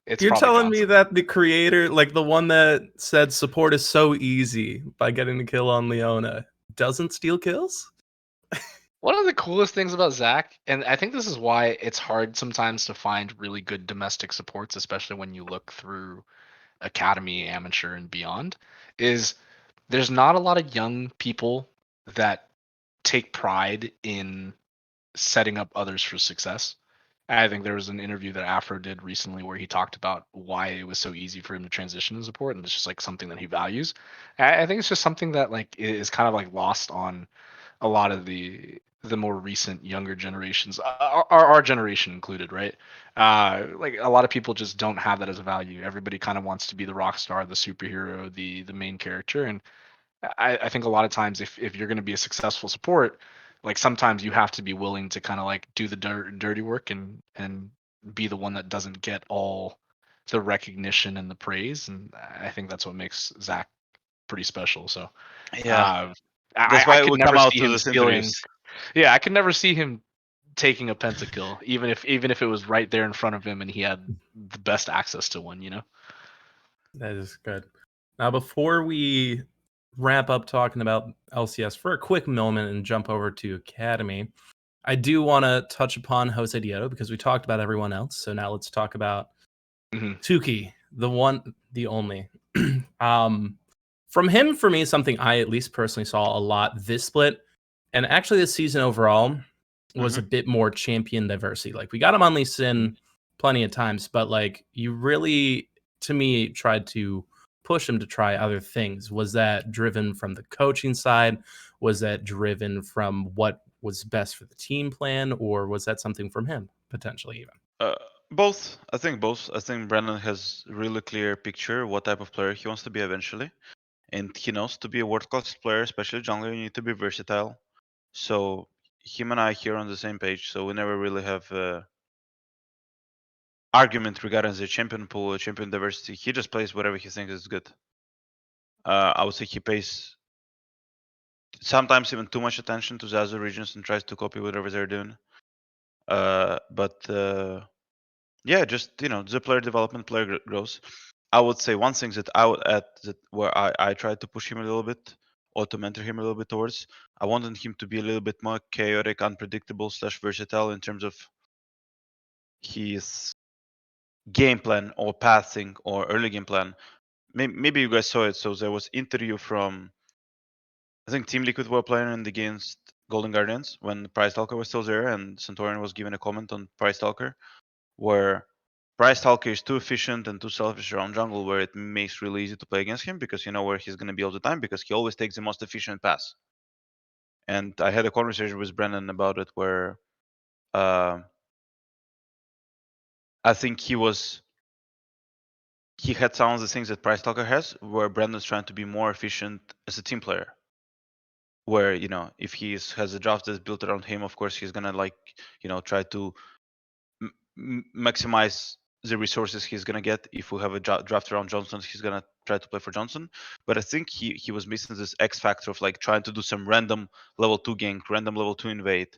Speaker 2: it's
Speaker 1: you're telling me
Speaker 2: Johnson.
Speaker 1: that the creator, the one that said support is so easy by getting the kill on Leona, doesn't steal kills?
Speaker 2: One of the coolest things about Zach, and I think this is why it's hard sometimes to find really good domestic supports, especially when you look through academy, amateur, and beyond, is there's not a lot of young people that take pride in setting up others for success. I think there was an interview that Afro did recently where he talked about why it was so easy for him to transition to support, and it's just something that he values. I think it's just something that is kind of lost on a lot of the more recent younger generations, our generation included, right? A lot of people just don't have that as a value. Everybody kind of wants to be the rock star, the superhero, the main character, and I think a lot of times if you're going to be a successful support, sometimes you have to be willing to kind of do the dirty work and be the one that doesn't get all the recognition and the praise, and I think that's what makes Zach pretty special. So
Speaker 4: yeah, that's why
Speaker 2: I could
Speaker 4: we
Speaker 2: never
Speaker 4: come out
Speaker 2: see
Speaker 4: to
Speaker 2: him
Speaker 4: this
Speaker 2: stealing.
Speaker 4: interviews.
Speaker 2: Yeah, I could never see him taking a pentakill, even if it was right there in front of him and he had the best access to one.
Speaker 1: That is good. Now, before we wrap up talking about LCS for a quick moment and jump over to Academy, I do want to touch upon Jose Dieto because we talked about everyone else. So now let's talk about Tuki, the one, the only. From him, for me, something I at least personally saw a lot this split, and actually this season overall, was a bit more champion diversity. We got him on Lee Sin plenty of times, but you really, to me, tried to push him to try other things. Was that driven from the coaching side? Was that driven from what was best for the team plan, or was that something from him potentially even?
Speaker 4: Both. I think both. I think Brandon has a really clear picture what type of player he wants to be eventually, and he knows to be a world-class player, especially jungler, you need to be versatile. So him and I here on the same page. So we never really have argument regarding the champion pool or champion diversity. He just plays whatever he thinks is good. I would say he pays sometimes even too much attention to the other regions and tries to copy whatever they're doing. Yeah, just the player development, player growth. I would say one thing that I would add that where I tried to push him a little bit or to mentor him a little bit towards. I wanted him to be a little bit more chaotic, unpredictable / versatile in terms of his game plan or pathing or early game plan. Maybe you guys saw it. So there was interview from, I think Team Liquid were playing against Golden Guardians when Price Talker was still there, and Centurion was giving a comment on Price Talker, where Price Talker is too efficient and too selfish around jungle, where it makes really easy to play against him because you know where he's going to be all the time because he always takes the most efficient pass. And I had a conversation with Brendan about it where I think he had some of the things that Price Talker has, where Brandon's trying to be more efficient as a team player. where if he has a draft that's built around him, of course he's gonna try to maximize the resources he's gonna get. If we have a draft around Johnson, he's gonna try to play for Johnson. But I think he was missing this X factor of trying to do some random level 2 gank, random level 2 invade,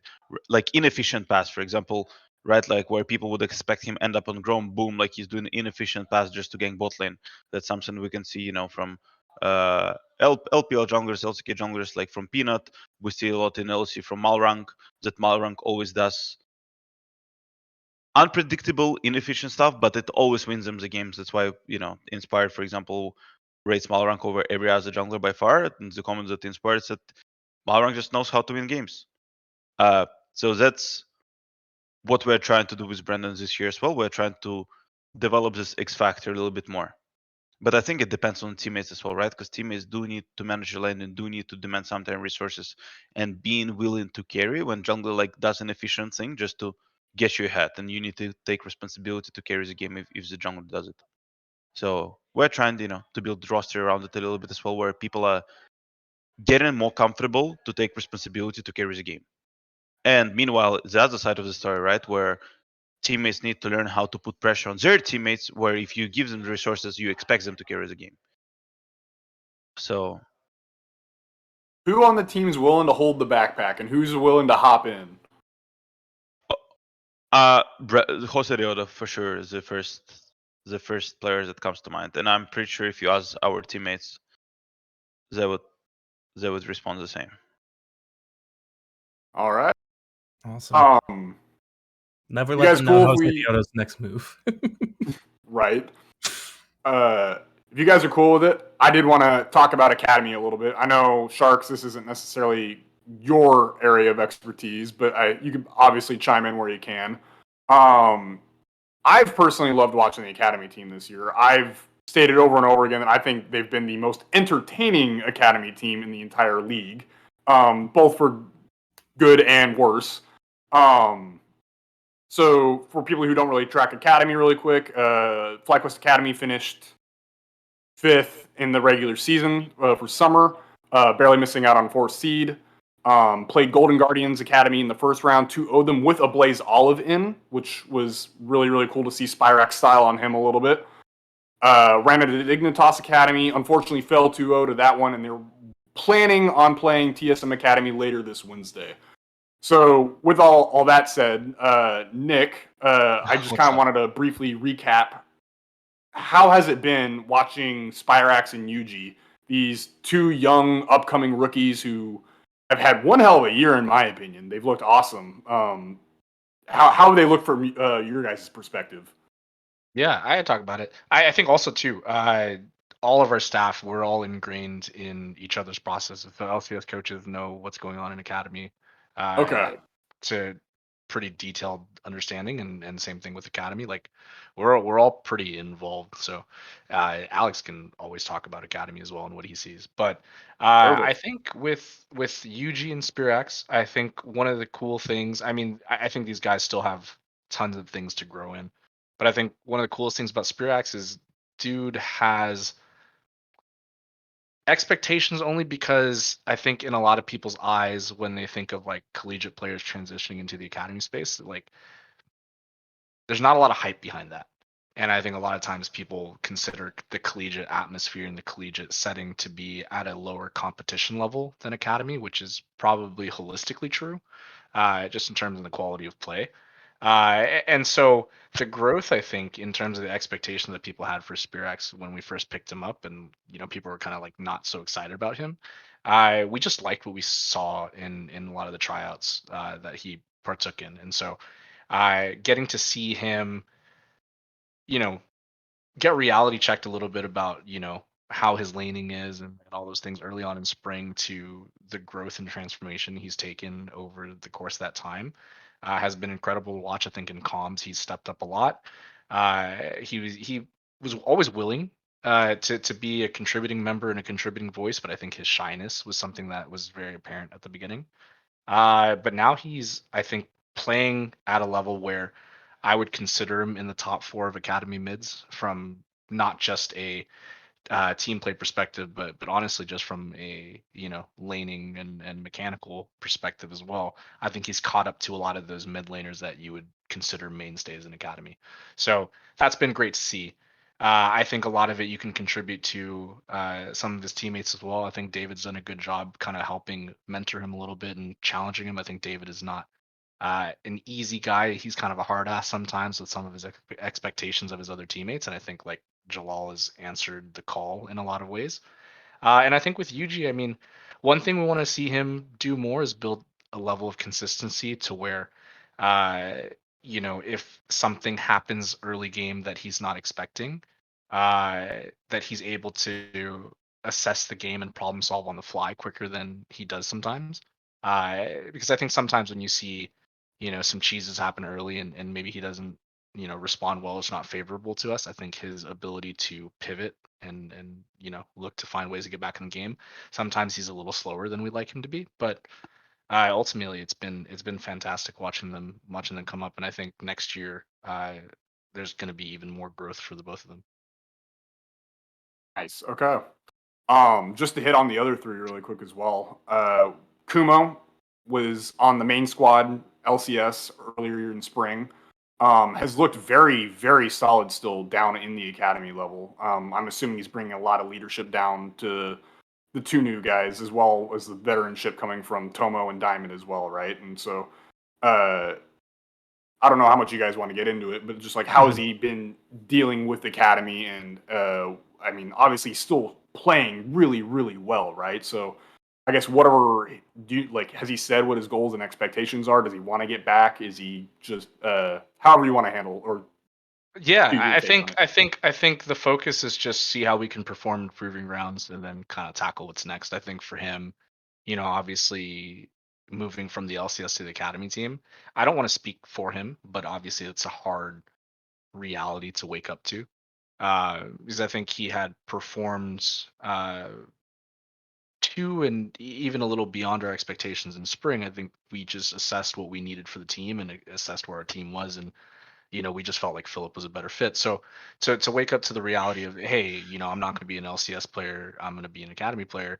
Speaker 4: like inefficient pass, for example, right? Like where people would expect him end up on Grom, boom, like he's doing inefficient pass just to gank bot lane. That's something we can see, from LPL junglers, LCK junglers, like from Peanut. We see a lot in LC from Malrank, that Malrank always does unpredictable, inefficient stuff, but it always wins them the games. That's why, Inspired, for example, rates Malrank over every other jungler by far. And the comment that Inspired said, Malrank just knows how to win games. So that's what we're trying to do with Brandon this year as well. We're trying to develop this X factor a little bit more. But I think it depends on teammates as well, right? Because teammates do need to manage your lane and do need to demand sometimes resources, and being willing to carry when jungler does an efficient thing just to get you ahead, and you need to take responsibility to carry the game if the jungler does it. So we're trying, to build the roster around it a little bit as well, where people are getting more comfortable to take responsibility to carry the game. And meanwhile, the other side of the story, right, where teammates need to learn how to put pressure on their teammates, where if you give them the resources, you expect them to carry the game. So
Speaker 3: who on the team's willing to hold the backpack and who's willing to hop in?
Speaker 4: Jose Rioda for sure is the first player that comes to mind, and I'm pretty sure if you ask our teammates, they would respond the same.
Speaker 3: All right.
Speaker 1: Awesome. Never let them know Jose Rioda's next move.
Speaker 3: Right. If you guys are cool with it, I did want to talk about Academy a little bit. I know, Sharkz, this isn't necessarily your area of expertise, but you can obviously chime in where you can. I've personally loved watching the Academy team this year. I've stated over and over again that I think they've been the most entertaining Academy team in the entire league, both for good and worse. So for people who don't really track Academy really quick, FlyQuest Academy finished 5th in the regular season for summer, barely missing out on 4th seed. Played Golden Guardians Academy in the first round, 2-0'd them with a Blaze Olive in, which was really, really cool to see Spyrax style on him a little bit. Ran at Dignitas Academy, unfortunately fell 2-0 to that one, and they're planning on playing TSM Academy later this Wednesday. So with all that said, Nick, I just kind of wanted to briefly recap. How has it been watching Spyrax and Yuji, these two young upcoming rookies who have had one hell of a year, in my opinion? They've looked awesome. How do they look from your guys' perspective?
Speaker 2: Yeah, I talk about it. I think also too, all of our staff, we're all ingrained in each other's processes. The LCS coaches know what's going on in Academy.
Speaker 3: Okay.
Speaker 2: To pretty detailed understanding, and same thing with Academy. Like we're all pretty involved. So Alex can always talk about Academy as well and what he sees. But I think with UG and SpearX, I think one of the cool things. I mean, I think these guys still have tons of things to grow in. But I think one of the coolest things about SpearX is dude has expectations only because I think in a lot of people's eyes when they think of like collegiate players transitioning into the academy space, like there's not a lot of hype behind that. And I think a lot of times people consider the collegiate atmosphere and the collegiate setting to be at a lower competition level than academy, which is probably holistically true, just in terms of the quality of play. And so the growth, I think, in terms of the expectation that people had for SpearX when we first picked him up, and people were kind of like not so excited about him. We just liked what we saw in a lot of the tryouts that he partook in, and so getting to see him, get reality checked a little bit about how his laning is and all those things early on in spring to the growth and transformation he's taken over the course of that time has been incredible to watch. I think in comms he's stepped up a lot. He was always willing to be a contributing member and a contributing voice, but I think his shyness was something that was very apparent at the beginning. But now he's, I think, playing at a level where I would consider him in the top 4 of academy mids, from not just a team play perspective, but honestly, just from a laning and mechanical perspective as well, I think he's caught up to a lot of those mid laners that you would consider mainstays in academy. So that's been great to see. I think a lot of it you can contribute to some of his teammates as well. I think David's done a good job kind of helping mentor him a little bit and challenging him. I think David is not an easy guy. He's kind of a hard ass sometimes with some of his expectations of his other teammates, and I think like Jalal has answered the call in a lot of ways. And I think with Yuji, I mean, one thing we want to see him do more is build a level of consistency to where, uh, if something happens early game that he's not expecting, uh, that he's able to assess the game and problem solve on the fly quicker than he does sometimes. Because I think sometimes when you see, some cheeses happen early and maybe he doesn't, respond well, it's not favorable to us. I think his ability to pivot and look to find ways to get back in the game. Sometimes he's a little slower than we'd like him to be, but ultimately it's been fantastic watching them come up, and I think next year there's going to be even more growth for the both of them.
Speaker 3: Nice. Okay. Just to hit on the other three really quick as well. Kumo was on the main squad LCS earlier in spring. Has looked very, very solid still down in the academy level. I'm assuming he's bringing a lot of leadership down to the two new guys, as well as the veteranship coming from Tomo and Diamond as well, right? And so, I don't know how much you guys want to get into it, but just like how has he been dealing with academy? And I mean, obviously, he's still playing really, really well, right? So, I guess whatever has he said what his goals and expectations are? Does he want to get back? Is he just however you want to handle or
Speaker 2: Yeah,
Speaker 3: do your
Speaker 2: I
Speaker 3: take on
Speaker 2: think
Speaker 3: it?
Speaker 2: I think I think the focus is just see how we can perform in proving rounds and then kind of tackle what's next. I think for him, obviously moving from the LCS to the academy team, I don't want to speak for him, but obviously it's a hard reality to wake up to. Because I think he had performed to and even a little beyond our expectations in spring. I think we just assessed what we needed for the team and assessed where our team was, and we just felt like Philip was a better fit. So to wake up to the reality of, hey, I'm not going to be an LCS player, I'm going to be an academy player.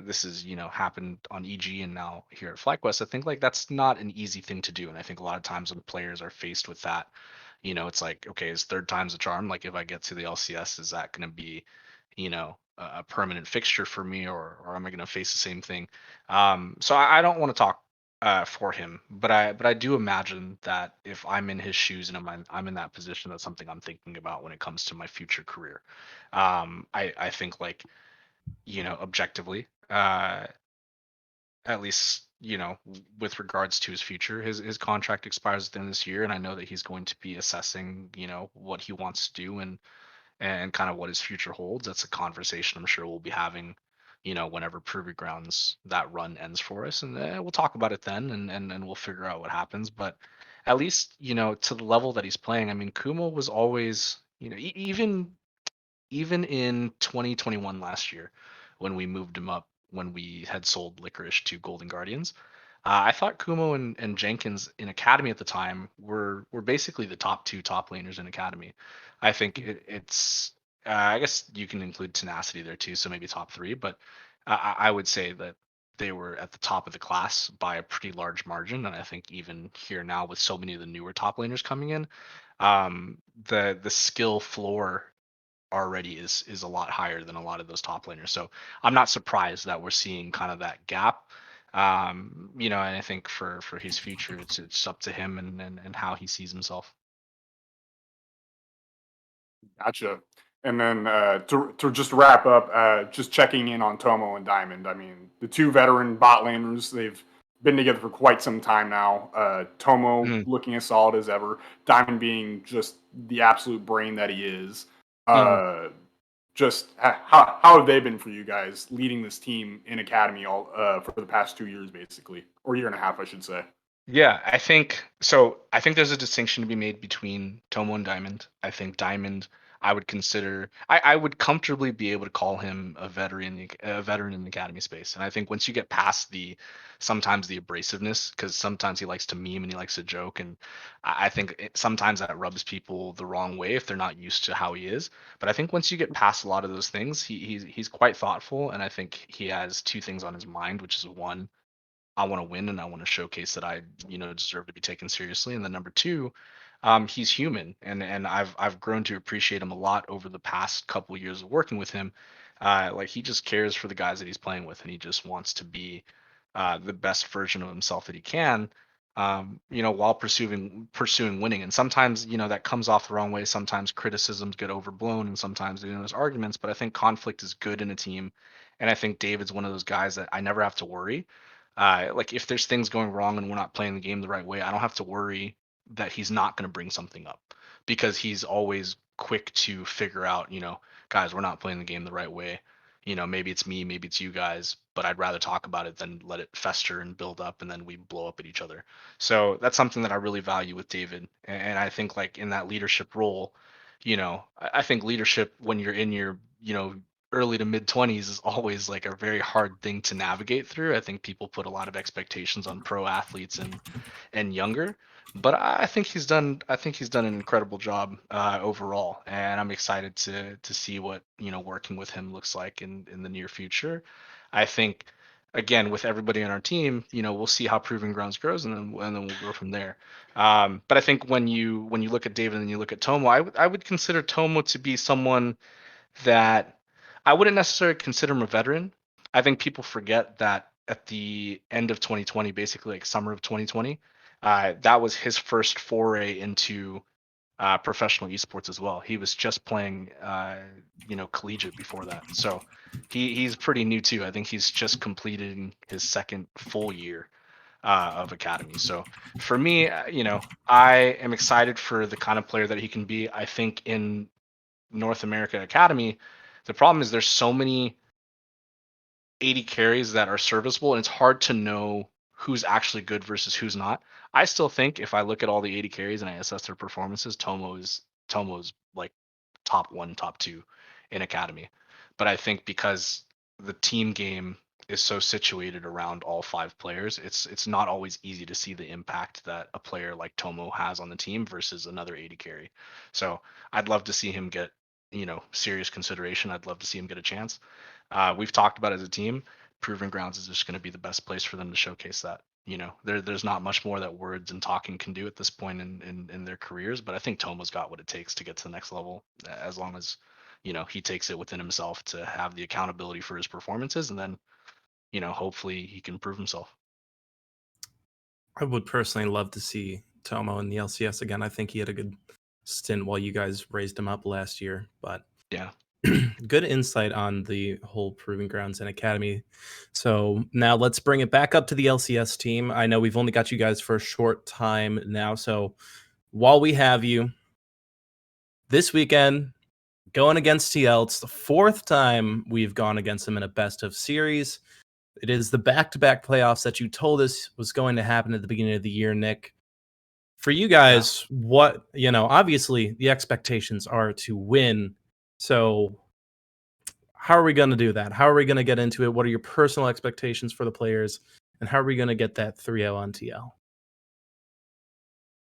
Speaker 2: This is, happened on EG and now here at FlyQuest. I think like that's not an easy thing to do. And I think a lot of times when players are faced with that, it's like, okay, is third time's a charm? Like if I get to the LCS, is that going to be, a permanent fixture for me, or am I going to face the same thing? So I don't want to talk for him. But I do imagine that if I'm in his shoes and I'm in that position, that's something I'm thinking about when it comes to my future career. I think like objectively, at least with regards to his future, his contract expires at the end of this year, and I know that he's going to be assessing what he wants to do and kind of what his future holds. That's a conversation I'm sure we'll be having, whenever Proving Grounds that run ends for us, and we'll talk about it then, and we'll figure out what happens. But at least to the level that he's playing, I mean, Kumo was always, even in 2021 last year when we moved him up when we had sold Licorice to Golden Guardians. I thought Kumo and Jenkins in Academy at the time were basically the top two top laners in Academy. I think it's I guess you can include Tenacity there too, so maybe top three. But I would say that they were at the top of the class by a pretty large margin. And I think even here now with so many of the newer top laners coming in, the skill floor already is a lot higher than a lot of those top laners. So I'm not surprised that we're seeing kind of that gap. And I think for his future, it's up to him and how he sees himself.
Speaker 3: Gotcha. And then to just wrap up, just checking in on Tomo and Diamond. I mean, the two veteran bot laners, they've been together for quite some time now. Tomo
Speaker 2: Mhm.
Speaker 3: looking as solid as ever. Diamond being just the absolute brain that he is.
Speaker 2: Mhm.
Speaker 3: Just how have they been for you guys leading this team in academy all for the past 2 years, basically, or year and a half, I should say.
Speaker 2: Yeah, I think so. I think there's a distinction to be made between Tomo and Diamond. I think Diamond, I would consider. I would comfortably be able to call him a veteran in the academy space. And I think once you get past sometimes the abrasiveness, because sometimes he likes to meme and he likes to joke, and I think sometimes that rubs people the wrong way if they're not used to how he is. But I think once you get past a lot of those things, he's quite thoughtful, and I think he has two things on his mind, which is one, I want to win and I want to showcase that I, deserve to be taken seriously. And then number two, he's human, and I've grown to appreciate him a lot over the past couple years of working with him. Like he just cares for the guys that he's playing with, and he just wants to be the best version of himself that he can. While pursuing winning, and sometimes that comes off the wrong way. Sometimes criticisms get overblown, and sometimes there's arguments. But I think conflict is good in a team, and I think David's one of those guys that I never have to worry. Like if there's things going wrong and we're not playing the game the right way, I don't have to worry that he's not going to bring something up, because he's always quick to figure out, guys, we're not playing the game the right way. Maybe it's me, maybe it's you guys, but I'd rather talk about it than let it fester and build up and then we blow up at each other. So that's something that I really value with David. And I think like in that leadership role, I think leadership when you're in your, early to mid 20s is always like a very hard thing to navigate through. I think people put a lot of expectations on pro athletes and younger, but I think he's done an incredible job overall, and I'm excited to see what working with him looks like in the near future. I think again with everybody on our team, we'll see how Proving Grounds grows, and then we'll go from there. But I think when you look at David and you look at Tomo, I would consider Tomo to be someone that I wouldn't necessarily consider him a veteran. I think people forget that at the end of 2020, basically like summer of 2020, that was his first foray into professional esports as well. He was just playing, collegiate before that, so he's pretty new too. I think he's just completed his second full year of academy. So for me, I am excited for the kind of player that he can be. I think in North America Academy, the problem is there's so many 80 carries that are serviceable, and it's hard to know who's actually good versus who's not. I still think if I look at all the 80 carries and I assess their performances, Tomo's like top one, top two in Academy. But I think because the team game is so situated around all five players, it's not always easy to see the impact that a player like Tomo has on the team versus another 80 carry. So I'd love to see him get serious consideration. I'd love to see him get a chance. We've talked about it as a team. Proving Grounds is just going to be the best place for them to showcase that. There's not much more that words and talking can do at this point in their careers, but I think Tomo's got what it takes to get to the next level, as long as he takes it within himself to have the accountability for his performances, and then hopefully he can prove himself.
Speaker 1: I would personally love to see Tomo in the LCS again. I think he had a good stint while you guys raised him up last year, but
Speaker 2: yeah.
Speaker 1: Good insight on the whole Proving Grounds and Academy. So now let's bring it back up to the LCS team. I know we've only got you guys for a short time now. So while we have you, this weekend, going against TL, it's the fourth time we've gone against them in a best of series. It is the back-to-back playoffs that you told us was going to happen at the beginning of the year, Nick. For you guys, what, obviously the expectations are to win. So how are we going to do that? How are we going to get into it? What are your personal expectations for the players? And how are we going to get that 3-0 on TL?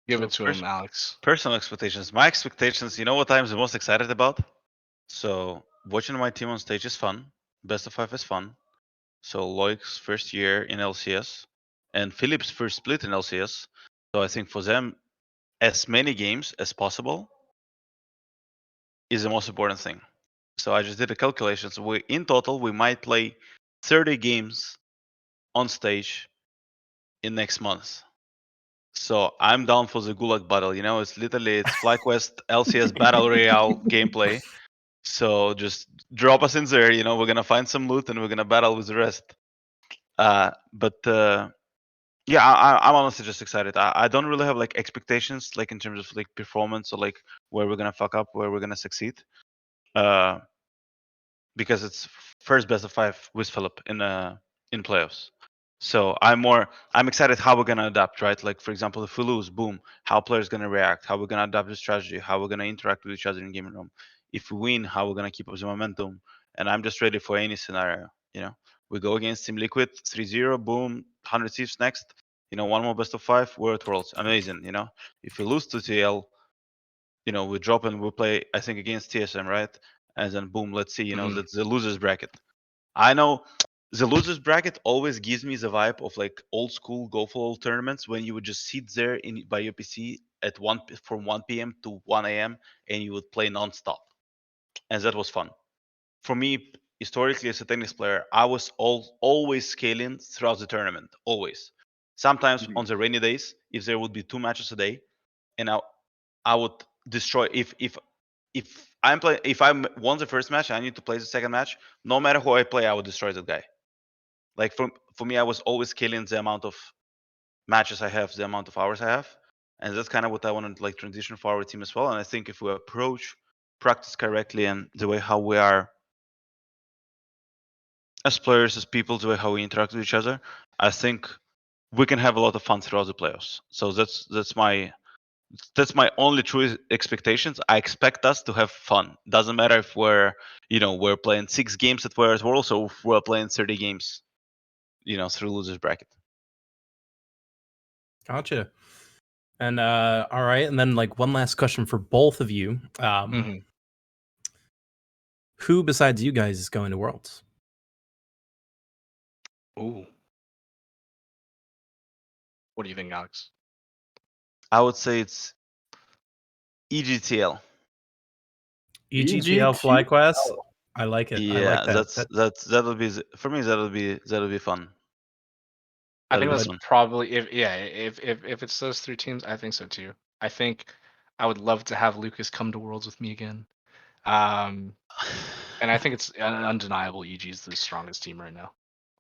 Speaker 2: Give it to him, Alex.
Speaker 4: Personal expectations. My expectations, you know what I'm the most excited about? So watching my team on stage is fun. Best of 5 is fun. So Loic's first year in LCS and Philip's first split in LCS. So I think for them, as many games as possible is the most important thing. So I just did a calculation. So in total, we might play 30 games on stage in next month. So I'm down for the Gulag battle. It's FlyQuest LCS Battle Royale gameplay. So just drop us in there. We're gonna find some loot and we're gonna battle with the rest. Yeah, I'm honestly just excited. I don't really have like expectations, like in terms of like performance or like where we're gonna fuck up, where we're gonna succeed. Because it's first best of 5 with Philip in playoffs. So I'm excited how we're gonna adapt, right? Like for example, if we lose, boom, how players gonna react, how we're gonna adapt the strategy, how we're gonna interact with each other in gaming room. if we win, how we're gonna keep up the momentum. And I'm just ready for any scenario. We go against Team Liquid 3-0, boom, 100 Thieves next. One more best of 5, we're at Worlds. Amazing. If we lose to TL, we drop and we play, I think, against TSM, right? And then boom, let's see, that's the losers bracket. I know the losers bracket always gives me the vibe of like old school Go for All tournaments when you would just sit there by your PC at from 1 p.m. to 1 a.m. and you would play non-stop. And that was fun. For me, historically, as a tennis player, I was always scaling throughout the tournament, always. Sometimes on the rainy days, if there would be 2 matches a day, and I would destroy. If I won the first match, I need to play the second match. No matter who I play, I would destroy that guy. Like for me, I was always scaling the amount of matches I have, the amount of hours I have, and that's kind of what I want to like transition for our team as well. And I think if we approach practice correctly and the way how we are as players, as people, the way how we interact with each other, I think we can have a lot of fun throughout the playoffs. So that's my only true expectations. I expect us to have fun. Doesn't matter if we're playing 6 games at Warriors Worlds or if we're playing 30 games, through losers bracket.
Speaker 1: Gotcha. And all right, and then like one last question for both of you. Who besides you guys is going to Worlds?
Speaker 2: Ooh. What do you think, Alex?
Speaker 4: I would say it's EGTL.
Speaker 1: EGTL FlyQuest. I like it.
Speaker 4: Yeah,
Speaker 1: I like that.
Speaker 4: that'll be for me. That'll be fun.
Speaker 2: I think that's probably if it's those 3 teams, I think so too. I think I would love to have Lucas come to Worlds with me again. And I think it's undeniable EG is the strongest team right now.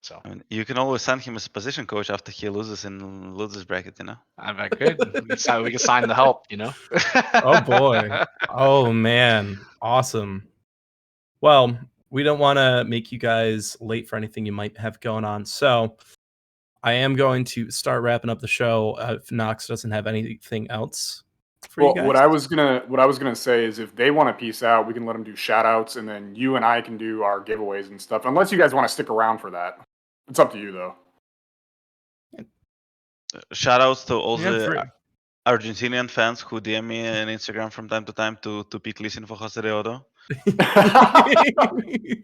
Speaker 2: So
Speaker 4: you can always send him as a position coach after he loses in losers bracket,
Speaker 2: I could. We can sign the help,
Speaker 1: Oh boy. Oh man. Awesome. Well, we don't want to make you guys late for anything you might have going on. So I am going to start wrapping up the show if Nox doesn't have anything else for you guys.
Speaker 3: What I was gonna say is if they want to peace out, we can let them do shout outs, and then you and I can do our giveaways and stuff. Unless you guys want to stick around for that. It's up to you though.
Speaker 4: Shout outs to all the Argentinian fans who DM me on Instagram from time to time to pick listen for Jose de Odo.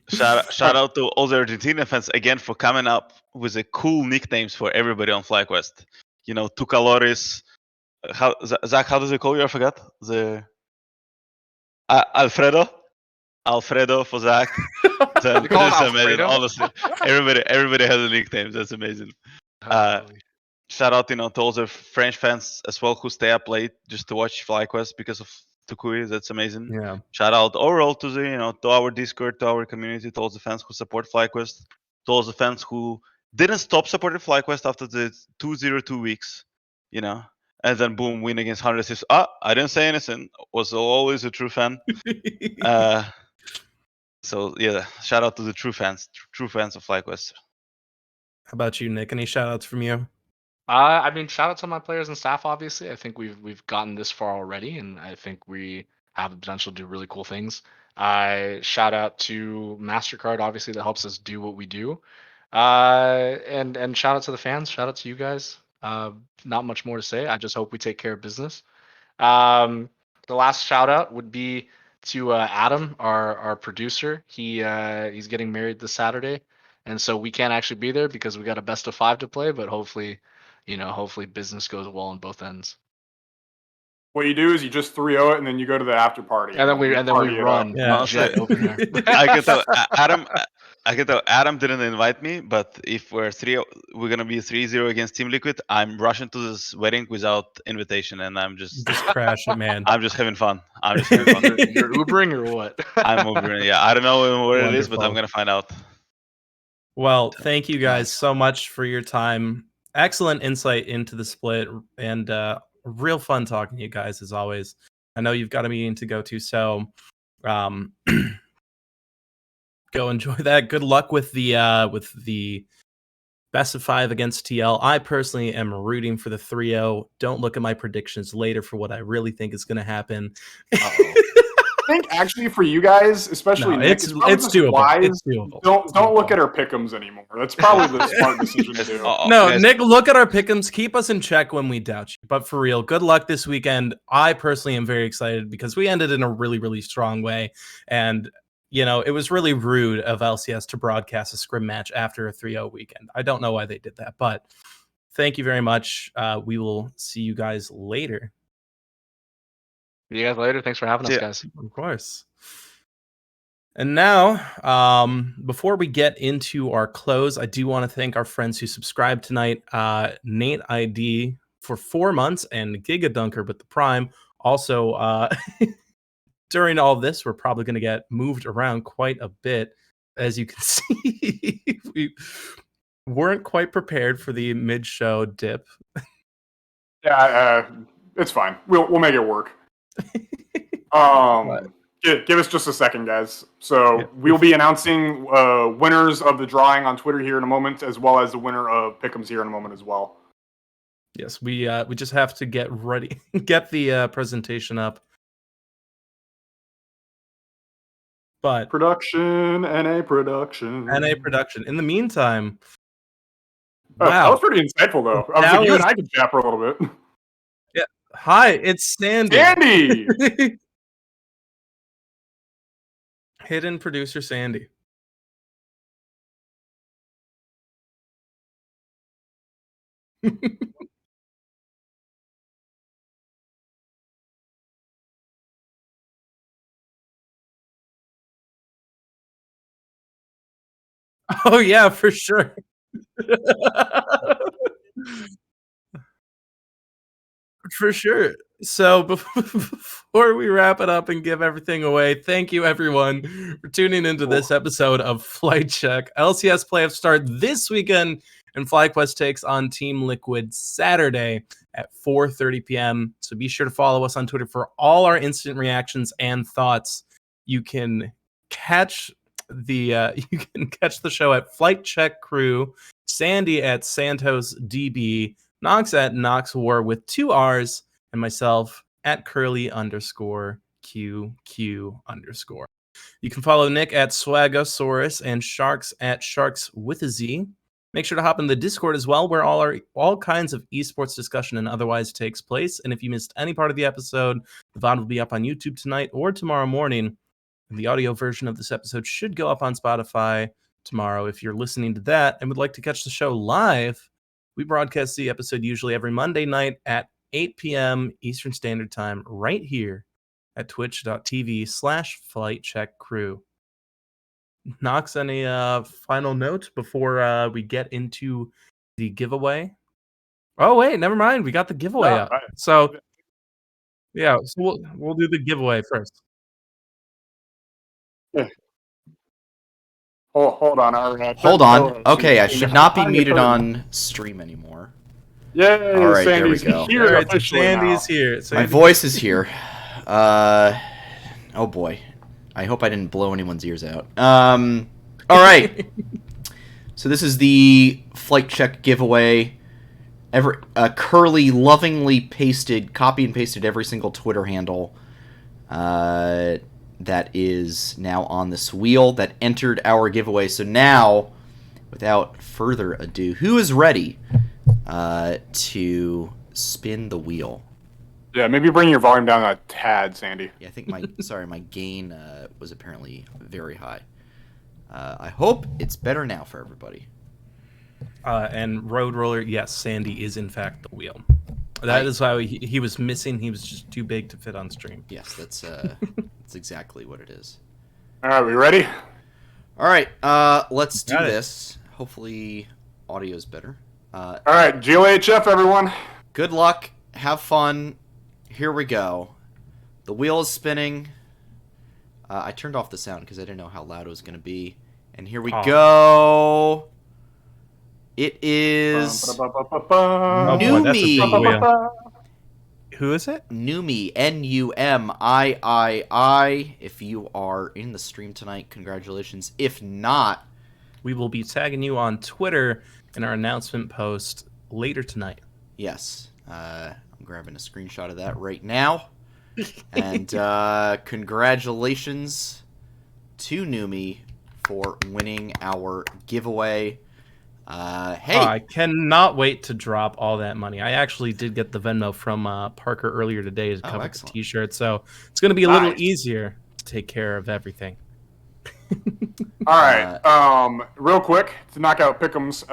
Speaker 4: shout out to all the Argentinian fans again for coming up with the cool nicknames for everybody on FlyQuest. Tucalores. Zach, how does he call you? I forgot. The Alfredo for Zach. That's amazing. Honestly, everybody has a nickname. That's amazing. Shout out, to all the French fans as well who stay up late just to watch FlyQuest because of Tukui. That's amazing.
Speaker 1: Yeah.
Speaker 4: Shout out overall to the to our Discord, to our community, to all the fans who support FlyQuest, to all the fans who didn't stop supporting FlyQuest after the 202 weeks, and then boom, win against 100. I didn't say anything. Was always a true fan. So yeah, shout out to the true fans of FlyQuest.
Speaker 1: How about you, Nick? Any shout outs from you?
Speaker 2: I mean, shout out to my players and staff. Obviously, I think we've gotten this far already, and I think we have the potential to do really cool things. I shout out to MasterCard, obviously, that helps us do what we do. And shout out to the fans. Shout out to you guys. Not much more to say. I just hope we take care of business. The last shout out would be to Adam, our producer. He's getting married this Saturday, and so we can't actually be there because we got a best of 5 to play. But hopefully business goes well on both ends.
Speaker 3: What you do is you just 3-0 it, and then you go to the after party.
Speaker 2: And then we run.
Speaker 1: Yeah.
Speaker 2: Jet over here.
Speaker 4: I can tell Adam didn't invite me, but if we're gonna be 3-0 against Team Liquid, I'm rushing to this wedding without invitation, and I'm just
Speaker 1: crash it, man.
Speaker 4: I'm just having fun.
Speaker 2: You're Ubering or what?
Speaker 4: I'm Ubering. Yeah, I don't know where it is, but I'm gonna find out.
Speaker 1: Well, thank you guys so much for your time. Excellent insight into the split, and real fun talking to you guys as always. I know you've got a meeting to go to, so go enjoy that. Good luck with the best of 5 against TL. I personally am rooting for the 3-0. Don't look at my predictions later for what I really think is going to happen.
Speaker 3: think actually for you guys, especially Nick,
Speaker 1: it's doable.
Speaker 3: Wise,
Speaker 1: it's doable.
Speaker 3: Don't look at our pick'ems anymore. That's probably the smart decision to do.
Speaker 1: No, Nick, look at our pick'ems. Keep us in check when we doubt you. But for real, good luck this weekend. I personally am very excited because we ended in a really, really strong way. And, it was really rude of LCS to broadcast a scrim match after a 3-0 weekend. I don't know why they did that, but thank you very much. We will see you guys later.
Speaker 2: See you guys later. Thanks for having us, guys.
Speaker 1: Of course. And now, before we get into our close, I do want to thank our friends who subscribed tonight. Nate ID for 4 months and Giga Dunker with the Prime. Also, during all this, we're probably going to get moved around quite a bit. As you can see, we weren't quite prepared for the mid-show dip.
Speaker 3: Yeah, it's fine. We'll make it work. Give us just a second, guys. So we'll be announcing winners of the drawing on Twitter here in a moment, as well as the winner of Pick'ems here in a moment as well.
Speaker 1: Yes, we just have to get ready, get the presentation up. But
Speaker 3: NA production.
Speaker 1: In the meantime,
Speaker 3: wow, that was pretty insightful, though. You and I could chat for a little bit.
Speaker 1: Yeah. Hi, it's Sandy.
Speaker 3: Sandy.
Speaker 1: Hidden producer Sandy. Oh yeah, for sure. For sure. So before we wrap it up and give everything away, thank you everyone for tuning into this episode of Flight Check. LCS playoffs start this weekend, and FlyQuest takes on Team Liquid Saturday at 4:30 p.m. So be sure to follow us on Twitter for all our instant reactions and thoughts. You can catch the show at Flight Check Crew, Sandy at Santos DB, Nox at Nox War with 2 R's, and myself at Curly_QQ_. You can follow Nick at Swagasaurus and Sharkz at Sharkz with a Z. Make sure to hop in the Discord as well, where all kinds of esports discussion and otherwise takes place. And if you missed any part of the episode, the VOD will be up on YouTube tonight or tomorrow morning. And the audio version of this episode should go up on Spotify tomorrow. If you're listening to that and would like to catch the show live, we broadcast the episode usually every Monday night at 8 p.m. Eastern Standard Time right here at twitch.tv/FlightCheckCrew. Nox, any final note before we get into the giveaway? Oh, wait, never mind. We got the giveaway up. Right. So, yeah, so we'll do the giveaway first.
Speaker 3: Yeah. Hold on.
Speaker 5: Hold on. Okay, I should not be muted on stream anymore.
Speaker 3: Yeah.
Speaker 5: All right,
Speaker 3: Sandy's
Speaker 5: there we go.
Speaker 3: Here
Speaker 1: right, Sandy's here.
Speaker 5: My voice is here. Oh boy. I hope I didn't blow anyone's ears out. All right. So this is the Flight Check giveaway. Curly lovingly copy and pasted every single Twitter handle that is now on this wheel that entered our giveaway. So now, without further ado, who is ready to spin the wheel?
Speaker 3: Yeah, maybe bring your volume down a tad, Sandy.
Speaker 5: Yeah, I think my gain was apparently very high. I hope it's better now for everybody.
Speaker 1: And Road Roller, yes, Sandy is in fact the wheel. That is why he was missing. He was just too big to fit on stream.
Speaker 5: Yes, that's exactly what it is.
Speaker 3: All right, we ready?
Speaker 5: All right, let's do this. Hopefully, audio's better.
Speaker 3: All right, GLHF, everyone.
Speaker 5: Good luck. Have fun. Here we go. The wheel is spinning. I turned off the sound because I didn't know how loud it was going to be. And here we go. It is Numi.
Speaker 1: Who is it?
Speaker 5: Numi. Numii. If you are in the stream tonight, congratulations. If not,
Speaker 1: we will be tagging you on Twitter in our announcement post later tonight.
Speaker 5: Yes. I'm grabbing a screenshot of that right now. And congratulations to Numi for winning our giveaway. Hey,
Speaker 1: I cannot wait to drop all that money. I actually did get the Venmo from Parker earlier today to cover the T-shirt, so it's going to be a little easier to take care of everything.
Speaker 3: All right. Real quick to knock out pick'ems.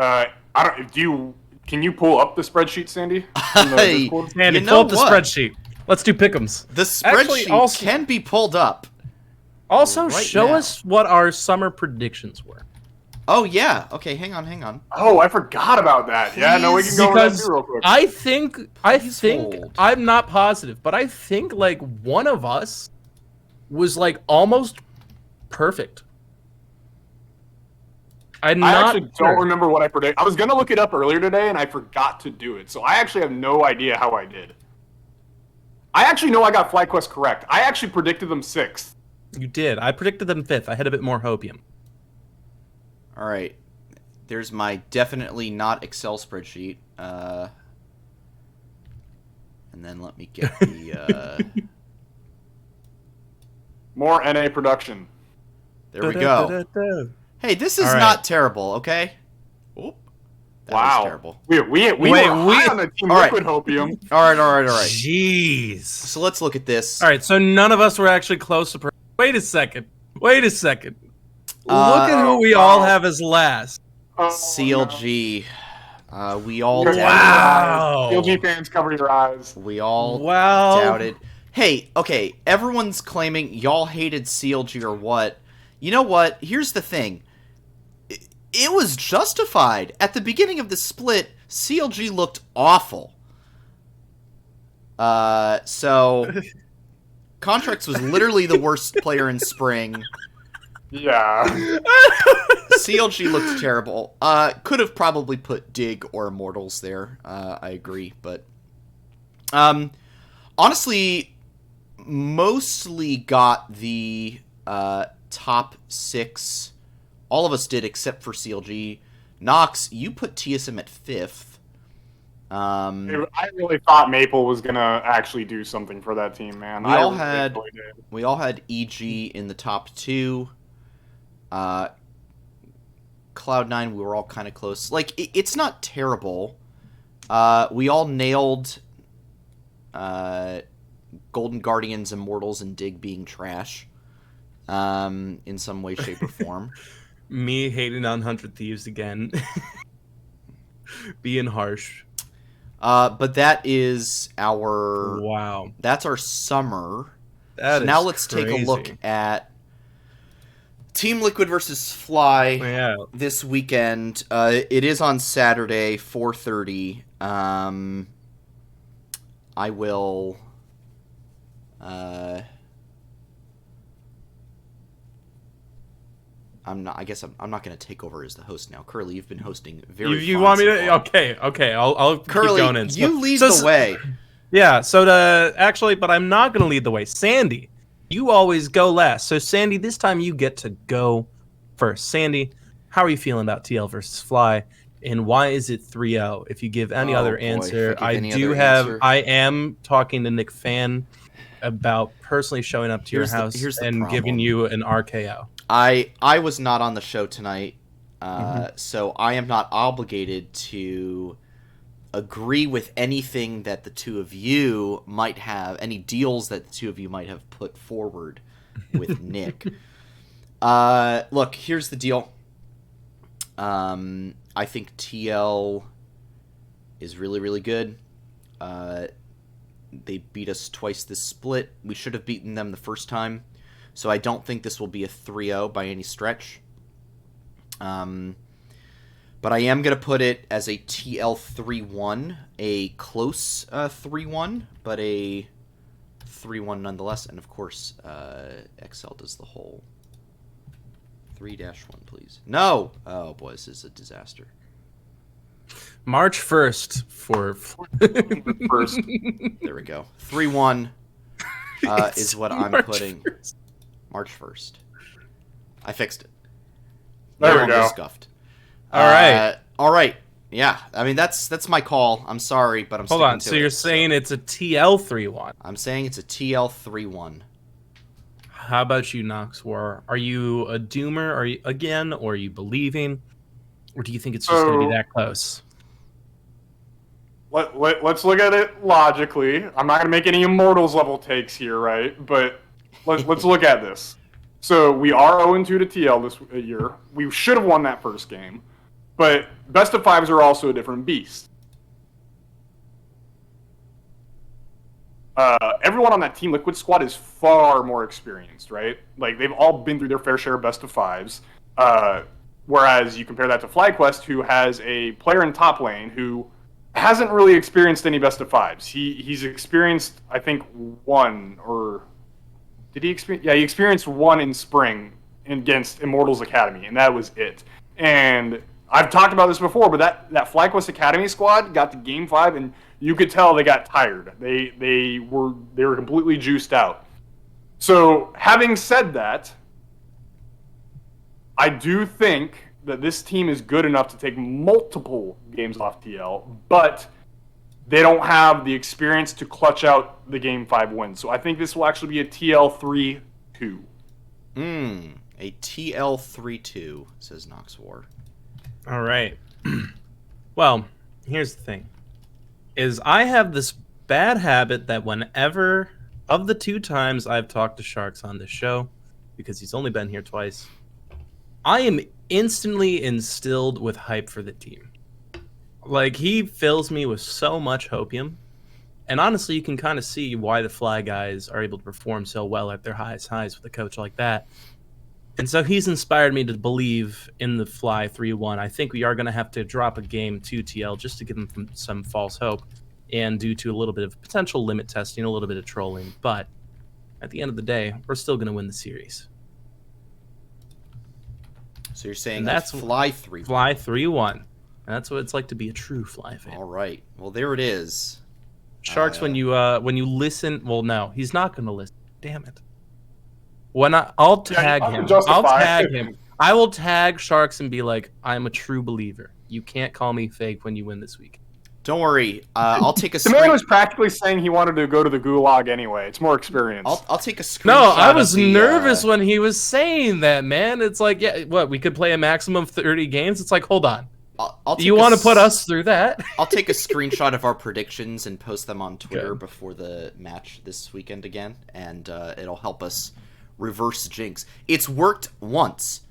Speaker 3: Can you pull up the spreadsheet, Sandy?
Speaker 1: Sandy, pull up the spreadsheet. Let's do pick'ems.
Speaker 5: The spreadsheet can be pulled up.
Speaker 1: Also, show us what our summer predictions were.
Speaker 5: Oh, yeah. Okay, hang on.
Speaker 3: Oh, I forgot about that. Please, yeah, no, we can go over that too real quick.
Speaker 1: I think, I'm not positive, but I think, like, one of us was, like, almost perfect. I actually
Speaker 3: don't remember what I predicted. I was going to look it up earlier today, and I forgot to do it. So I actually have no idea how I did. I actually know I got FlyQuest correct. I actually predicted them 6th.
Speaker 1: You did. I predicted them 5th. I had a bit more hopium.
Speaker 5: All right, there's my definitely not Excel spreadsheet. And then let me get the
Speaker 3: more NA production.
Speaker 5: There we go. Hey, this is not terrible, okay? Oop. That was terrible.
Speaker 3: We were high on the Team Liquid hopium.
Speaker 5: All right.
Speaker 1: Jeez.
Speaker 5: So let's look at this.
Speaker 1: All right, so none of us were actually close to. Wait a second. Look at who we all have as last.
Speaker 5: CLG. We all
Speaker 1: wow.
Speaker 3: CLG fans, cover your eyes.
Speaker 5: We all doubted. Hey, okay, everyone's claiming y'all hated CLG or what. You know what? Here's the thing. It was justified. At the beginning of the split, CLG looked awful. So Contracts was literally the worst player in spring.
Speaker 3: Yeah.
Speaker 5: CLG looked terrible. Could have probably put Dig or Immortals there. I agree, but honestly, mostly got the top 6. All of us did except for CLG. Nox, you put TSM at 5th.
Speaker 3: I really thought Maple was gonna actually do something for that team, man.
Speaker 5: We all had EG in the top 2. Cloud9, we were all kind of close. Like, it's not terrible. We all nailed Golden Guardians, Immortals, and Dig being trash in some way, shape, or form.
Speaker 1: Me hating on 100 Thieves again. Being harsh.
Speaker 5: But that is our...
Speaker 1: Wow.
Speaker 5: That's our summer.
Speaker 1: So
Speaker 5: now let's take a look at Team Liquid versus Fly this weekend. It is on Saturday, 4:30. I will... I guess I'm not going to take over as the host now. Curly, you've been hosting very.
Speaker 1: You want me to? Okay. I'll
Speaker 5: Curly,
Speaker 1: keep going in.
Speaker 5: You lead the way.
Speaker 1: Yeah. So but I'm not going to lead the way. Sandy, you always go last. So Sandy, this time you get to go first. Sandy, how are you feeling about TL versus Fly, and why is it 3-0? If you give any other answer, I am talking to Nick Fan about personally showing up to your house and giving you an RKO.
Speaker 5: I was not on the show tonight, so I am not obligated to agree with anything that the two of you might have, any deals that the two of you might have put forward with Nick. Look, here's the deal. I think TL is really, really good. They beat us twice this split. We should have beaten them the first time. So I don't think this will be a 3-0 by any stretch. But I am going to put it as a TL 3-1, a close 3-1, but a 3-1 nonetheless. And of course, XL does the whole 3-1, please. No! Oh boy, this is a disaster.
Speaker 1: March 1st for...
Speaker 3: First.
Speaker 5: There we go. 3-1 is what I'm putting. March 1st. I fixed it.
Speaker 3: There we go.
Speaker 5: Scuffed.
Speaker 1: All right.
Speaker 5: All right. Yeah, I mean that's my call. I'm sorry, but I'm
Speaker 1: Hold
Speaker 5: sticking
Speaker 1: on.
Speaker 5: to
Speaker 1: So
Speaker 5: it.
Speaker 1: you're saying it's a TL 3-1?
Speaker 5: I'm saying it's a TL 3-1.
Speaker 1: How about you, Nox War? Are you a doomer? Are you again, or are you believing, or do you think it's just going to be that close?
Speaker 3: Let's look at it logically. I'm not going to make any Immortals level takes here, right? But let's look at this. So we are 0-2 to TL this year. We should have won that first game, but best of fives are also a different beast. Everyone on that Team Liquid squad is far more experienced, right? Like, they've all been through their fair share of best of fives. Whereas you compare that to FlyQuest, who has a player in top lane who hasn't really experienced any best of fives. He's experienced, I think, one, or did he experience? Yeah, he experienced one in spring against Immortals Academy, and that was it. And I've talked about this before, but that FlyQuest Academy squad got to Game 5, and you could tell they got tired. They were completely juiced out. So, having said that, I do think that this team is good enough to take multiple games off TL, but they don't have the experience to clutch out the Game 5 win. So I think this will actually be a TL 3-2.
Speaker 5: A TL 3-2, says Nox War.
Speaker 1: All right. Well, here's the thing. Is I have this bad habit that whenever, of the 2 times I've talked to Sharkz on this show, because he's only been here twice, I am instantly instilled with hype for the team. Like, he fills me with so much hopium. And honestly, you can kind of see why the Fly guys are able to perform so well at their highest highs with a coach like that. And so he's inspired me to believe in the Fly 3-1. I think we are going to have to drop a game to TL just to give them some false hope, and due to a little bit of potential limit testing, a little bit of trolling. But at the end of the day, we're still going to win the series.
Speaker 5: So you're saying
Speaker 1: that's
Speaker 5: Fly 3-1.
Speaker 1: Fly 3-1. And that's what it's like to be a true Fly fan.
Speaker 5: All right. Well, there it is.
Speaker 1: Sharkz, when you listen, well, no, he's not going to listen. Damn it. When I'll tag him. I'll tag him. I will tag Sharkz and be like, I'm a true believer. You can't call me fake when you win this week.
Speaker 5: Don't worry. I'll take a
Speaker 3: The man was practically saying he wanted to go to the gulag anyway. It's more experience.
Speaker 5: I'll take a screenshot.
Speaker 1: No, I was nervous when he was saying that, man. It's like, yeah, what, we could play a maximum of 30 games? It's like, hold on. You want to put us through that?
Speaker 5: I'll take a screenshot of our predictions and post them on Twitter before the match this weekend again, and it'll help us reverse jinx. It's worked once.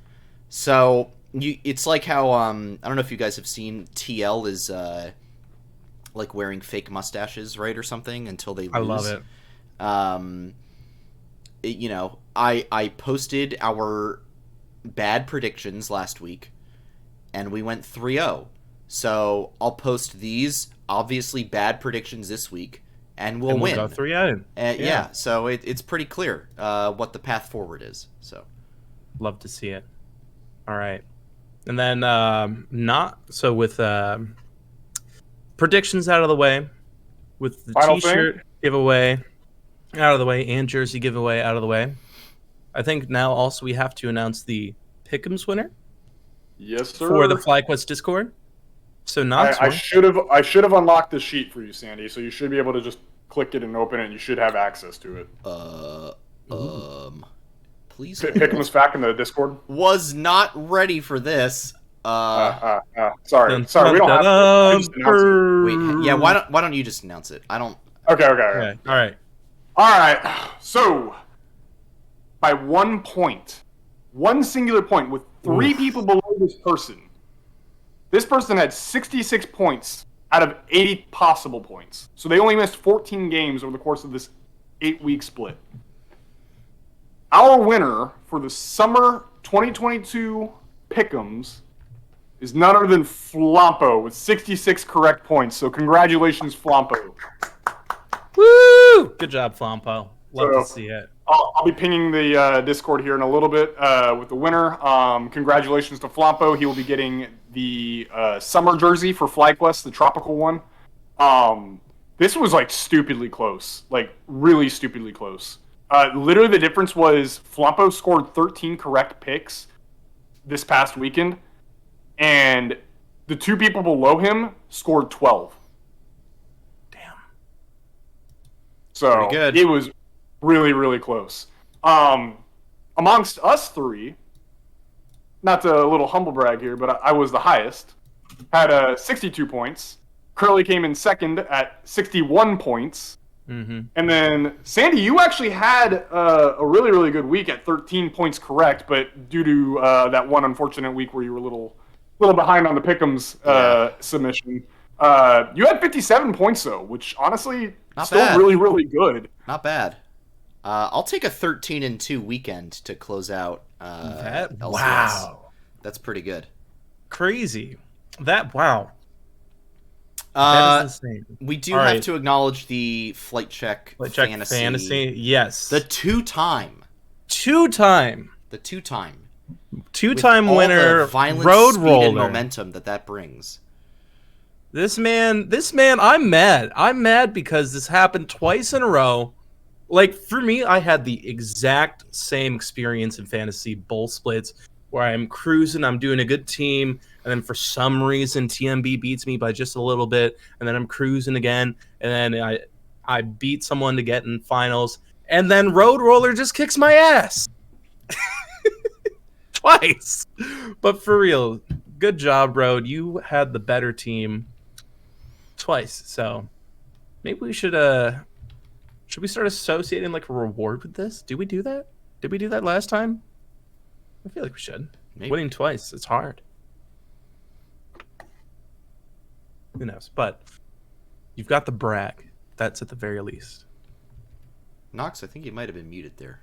Speaker 5: So, it's like how, I don't know if you guys have seen TL is... like wearing fake mustaches, right, or something, until they lose.
Speaker 1: I love
Speaker 5: it. You know, I posted our bad predictions last week, and we went 3-0. So I'll post these, obviously bad predictions this week, and we'll win.
Speaker 1: Go 3-0.
Speaker 5: Yeah, so it's pretty clear what the path forward is. So,
Speaker 1: love to see it. All right. And then, with... predictions out of the way, with the
Speaker 3: Final
Speaker 1: t-shirt giveaway out of the way and jersey giveaway out of the way, I think now also we have to announce the Pick'ems winner.
Speaker 3: Yes, sir.
Speaker 1: For the FlyQuest Discord. So
Speaker 3: I should have unlocked the sheet for you, Sandy. So you should be able to just click it and open it, and you should have access to it.
Speaker 5: Please.
Speaker 3: Pick'ems back in the Discord.
Speaker 5: Was not ready for this.
Speaker 3: Sorry, we don't have to. Just announce it.
Speaker 5: Wait, yeah, why don't you just announce it? I don't.
Speaker 3: Okay.
Speaker 1: All
Speaker 3: right. So, by 1 point, one singular point, with 3 people below this person had 66 points out of 80 possible points. So they only missed 14 games over the course of this 8-week split. Our winner for the summer 2022 Pick'ems is none other than Flompo with 66 correct points. So congratulations, Flompo.
Speaker 1: Woo! Good job, Flompo. Love to see it.
Speaker 3: I'll be pinging the Discord here in a little bit with the winner. Congratulations to Flompo. He will be getting the summer jersey for FlyQuest, the tropical one. This was like stupidly close, like really stupidly close. Literally the difference was Flompo scored 13 correct picks this past weekend, and The two people below him scored 12.
Speaker 1: Damn.
Speaker 3: So
Speaker 5: good.
Speaker 3: it was really, really close. Amongst us three, not to a little humble brag here, but I was the highest. Had 62 points. Curly came in second at 61 points.
Speaker 1: Mm-hmm.
Speaker 3: And then, Sandy, you actually had a really, really good week at 13 points correct, but due to that one unfortunate week where you were a little behind on the Pick'ems submission, you had 57 points, though, which honestly,
Speaker 5: Not
Speaker 3: still
Speaker 5: bad.
Speaker 3: really, really good.
Speaker 5: Not bad. I'll take a 13-2 weekend to close out. LCS.
Speaker 1: Wow.
Speaker 5: That's pretty good.
Speaker 1: Crazy. That is insane.
Speaker 5: We do
Speaker 1: All
Speaker 5: have
Speaker 1: right.
Speaker 5: to acknowledge the Flightcheck
Speaker 1: Fantasy. Yes.
Speaker 5: The two-time
Speaker 1: two-time
Speaker 5: with all
Speaker 1: winner,
Speaker 5: the violent
Speaker 1: road
Speaker 5: speed
Speaker 1: roller.
Speaker 5: and momentum that brings.
Speaker 1: This man, I'm mad. I'm mad because this happened twice in a row. Like, for me, I had the exact same experience in fantasy bull splits where I'm cruising, I'm doing a good team, and then for some reason TMB beats me by just a little bit, and then I'm cruising again, and then I beat someone to get in finals, and then Road Roller just kicks my ass. Twice. But for real, good job, Road. You had the better team twice. So maybe we should we start associating like a reward with this? Did we do that? Did we do that last time? I feel like we should.
Speaker 5: Maybe.
Speaker 1: Winning twice, it's hard. Who knows? But you've got the brag. That's at the very least.
Speaker 5: Nox, I think you might have been muted there.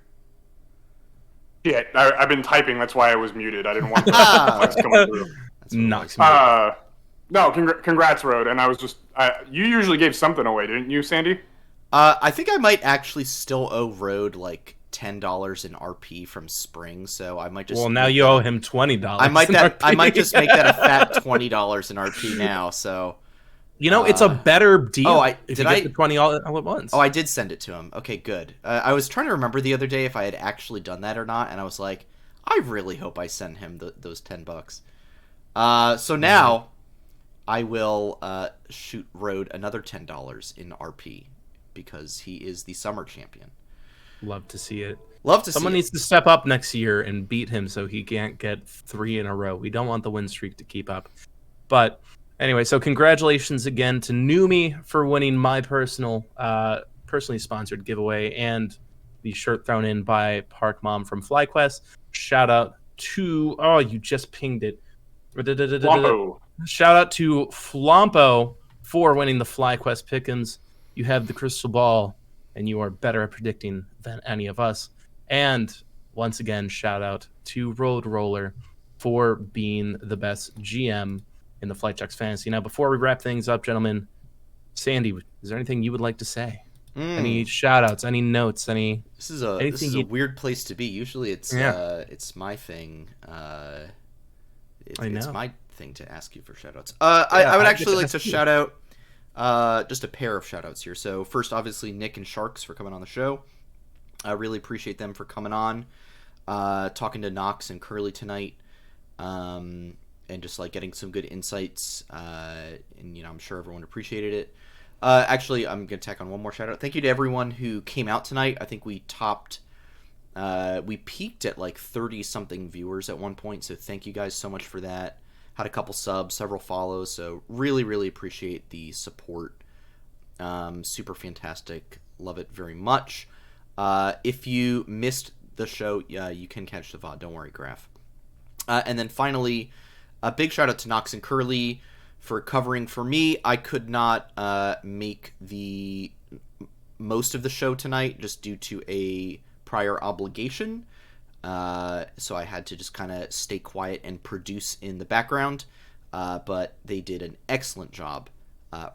Speaker 3: Yeah, I've been typing. That's why I was muted. I didn't want the flex coming through.
Speaker 5: That's what it
Speaker 1: Nox.
Speaker 5: was.
Speaker 3: No, congrats, Road. And I was just, you usually gave something away, didn't you, Sandy?
Speaker 5: I think I might actually still owe Road like $10 in RP from spring, so I might just.
Speaker 1: Well, now you owe him $20.
Speaker 5: I might just make that a fat $20 in RP now. So.
Speaker 1: You know, it's a better deal.
Speaker 5: Oh,
Speaker 1: if you get the 20 all at once.
Speaker 5: Oh, I did send it to him. Okay, good. I was trying to remember the other day if I had actually done that or not, and I was like, I really hope I send him those $10. So now I will shoot Road another $10 in RP because he is the summer champion.
Speaker 1: Love to see it.
Speaker 5: Someone
Speaker 1: needs to step up next year and beat him so he can't get 3 in a row. We don't want the win streak to keep up. But anyway, so congratulations again to Numi for winning my personally sponsored giveaway and the shirt thrown in by Park Mom from FlyQuest. Shout out to you just pinged it.
Speaker 3: Flompo.
Speaker 1: Shout out to Flompo for winning the FlyQuest Pick'ems. You have the crystal ball, and you are better at predicting than any of us. And once again, shout out to Road Roller for being the best GM in the Flightcheck's Fantasy. Now, before we wrap things up, gentlemen, Sandy, is there anything you would like to say? Any shout-outs, any notes, any...
Speaker 5: This is a weird place to be. Usually it's my thing. It's my thing to ask you for shout-outs. I would actually like to shout out just a pair of shout-outs here. So first, obviously, Nick and Sharkz for coming on the show. I really appreciate them for coming on, talking to Nox and Curly tonight. And just like getting some good insights, and I'm sure everyone appreciated it. Actually, I'm gonna tack on one more shout out. Thank you to everyone who came out tonight. I think we peaked at like 30 something viewers at one point. So thank you guys so much for that. Had a couple subs, several follows. So really, really appreciate the support. Super fantastic. Love it very much. If you missed the show, you can catch the VOD. Don't worry, Graph. And then finally, a big shout out to Nox and Curly for covering for me. I could not make the most of the show tonight just due to a prior obligation. So I had to just kind of stay quiet and produce in the background. But they did an excellent job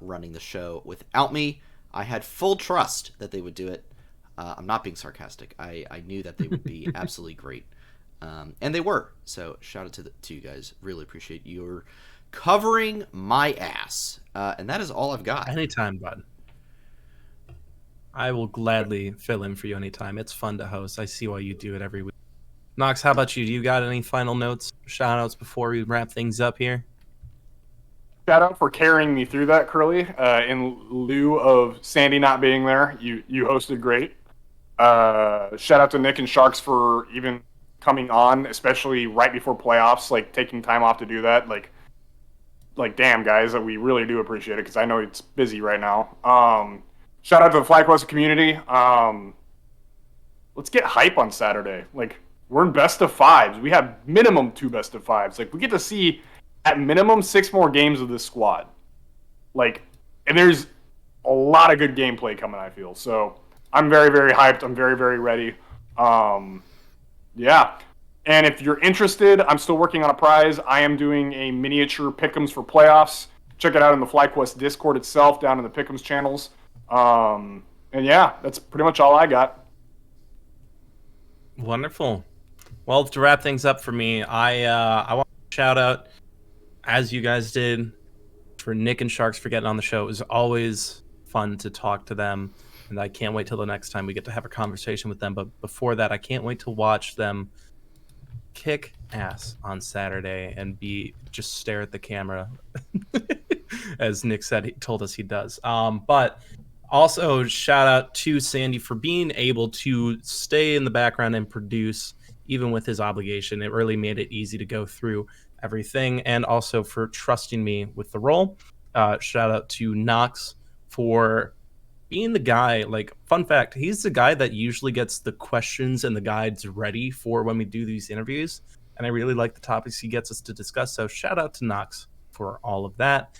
Speaker 5: running the show without me. I had full trust that they would do it. I'm not being sarcastic. I knew that they would be absolutely great. And they were. So shout out to you guys. Really appreciate your covering my ass. And that is all I've got.
Speaker 1: Anytime, bud. I will gladly fill in for you anytime. It's fun to host. I see why you do it every week. Nox, how about you? Do you got any final notes, shout outs before we wrap things up here?
Speaker 3: shout out for carrying me through that, Curly. In lieu of Sandy not being there, you hosted great. Shout out to Nick and Sharkz for even coming on, especially right before playoffs, like taking time off to do that. Like damn, guys, we really do appreciate it because I know it's busy right now. Shout out to the FlyQuest community. Let's get hype on Saturday. Like, we're in best of fives. We have minimum 2 best of fives. Like, we get to see at minimum 6 more games of this squad. Like, and there's a lot of good gameplay coming, I feel. So I'm very, very hyped. I'm very, very ready. Yeah. And if you're interested, I'm still working on a prize. I am doing a miniature pick'ems for playoffs. Check it out in the FlyQuest Discord itself, down in the pick'ems channels. And yeah, that's pretty much all I got.
Speaker 1: Wonderful. Well, to wrap things up for me, I want to shout out, as you guys did, for Nick and Sharkz for getting on the show. It was always fun to talk to them, and I can't wait till the next time we get to have a conversation with them. But before that, I can't wait to watch them kick ass on Saturday and just stare at the camera, as Nick said, he told us he does. But also shout out to Sandy for being able to stay in the background and produce, even with his obligation. It really made it easy to go through everything, and also for trusting me with the role. Shout out to Knox for being the guy. Like, fun fact, he's the guy that usually gets the questions and the guides ready for when we do these interviews, and I really like the topics he gets us to discuss. So shout out to Knox for all of that.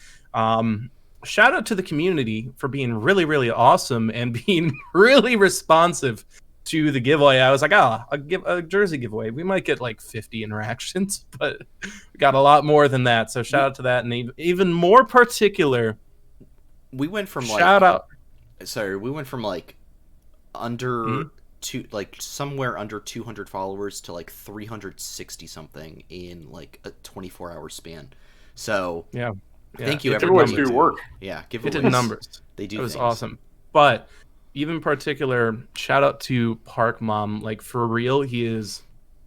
Speaker 1: Shout out to the community for being really, really awesome and being really responsive to the giveaway. I was like, I'll give a jersey giveaway. We might get like 50 interactions, but we got a lot more than that. So shout out to that. And even more particular,
Speaker 5: we went from we went from like under somewhere under 200 followers to like 360 something in like a 24-hour span. So
Speaker 1: yeah.
Speaker 5: Thank you,
Speaker 3: everyone.
Speaker 5: everybody.
Speaker 3: Do work.
Speaker 5: Yeah,
Speaker 1: It did numbers.
Speaker 5: They do.
Speaker 1: It was
Speaker 5: things.
Speaker 1: awesome. But even particular, shout out to Park Mom. Like, for real, he is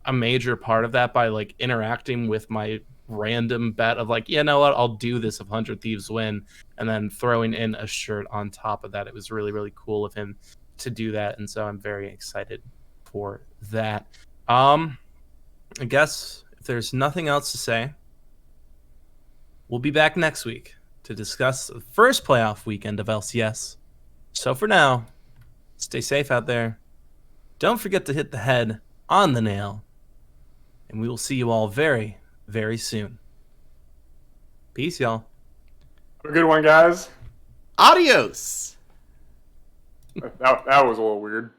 Speaker 1: a major part of that by like interacting with my random bet of like, you know what, I'll do this if 100 Thieves win, and then throwing in a shirt on top of that. It was really, really cool of him to do that, and so I'm very excited for that. I guess if there's nothing else to say, we'll be back next week to discuss the first playoff weekend of LCS. So for now, stay safe out there. Don't forget to hit the head on the nail. And we will see you all very, very soon. Peace, y'all.
Speaker 3: Have a good one, guys.
Speaker 5: Adios.
Speaker 3: That was a little weird.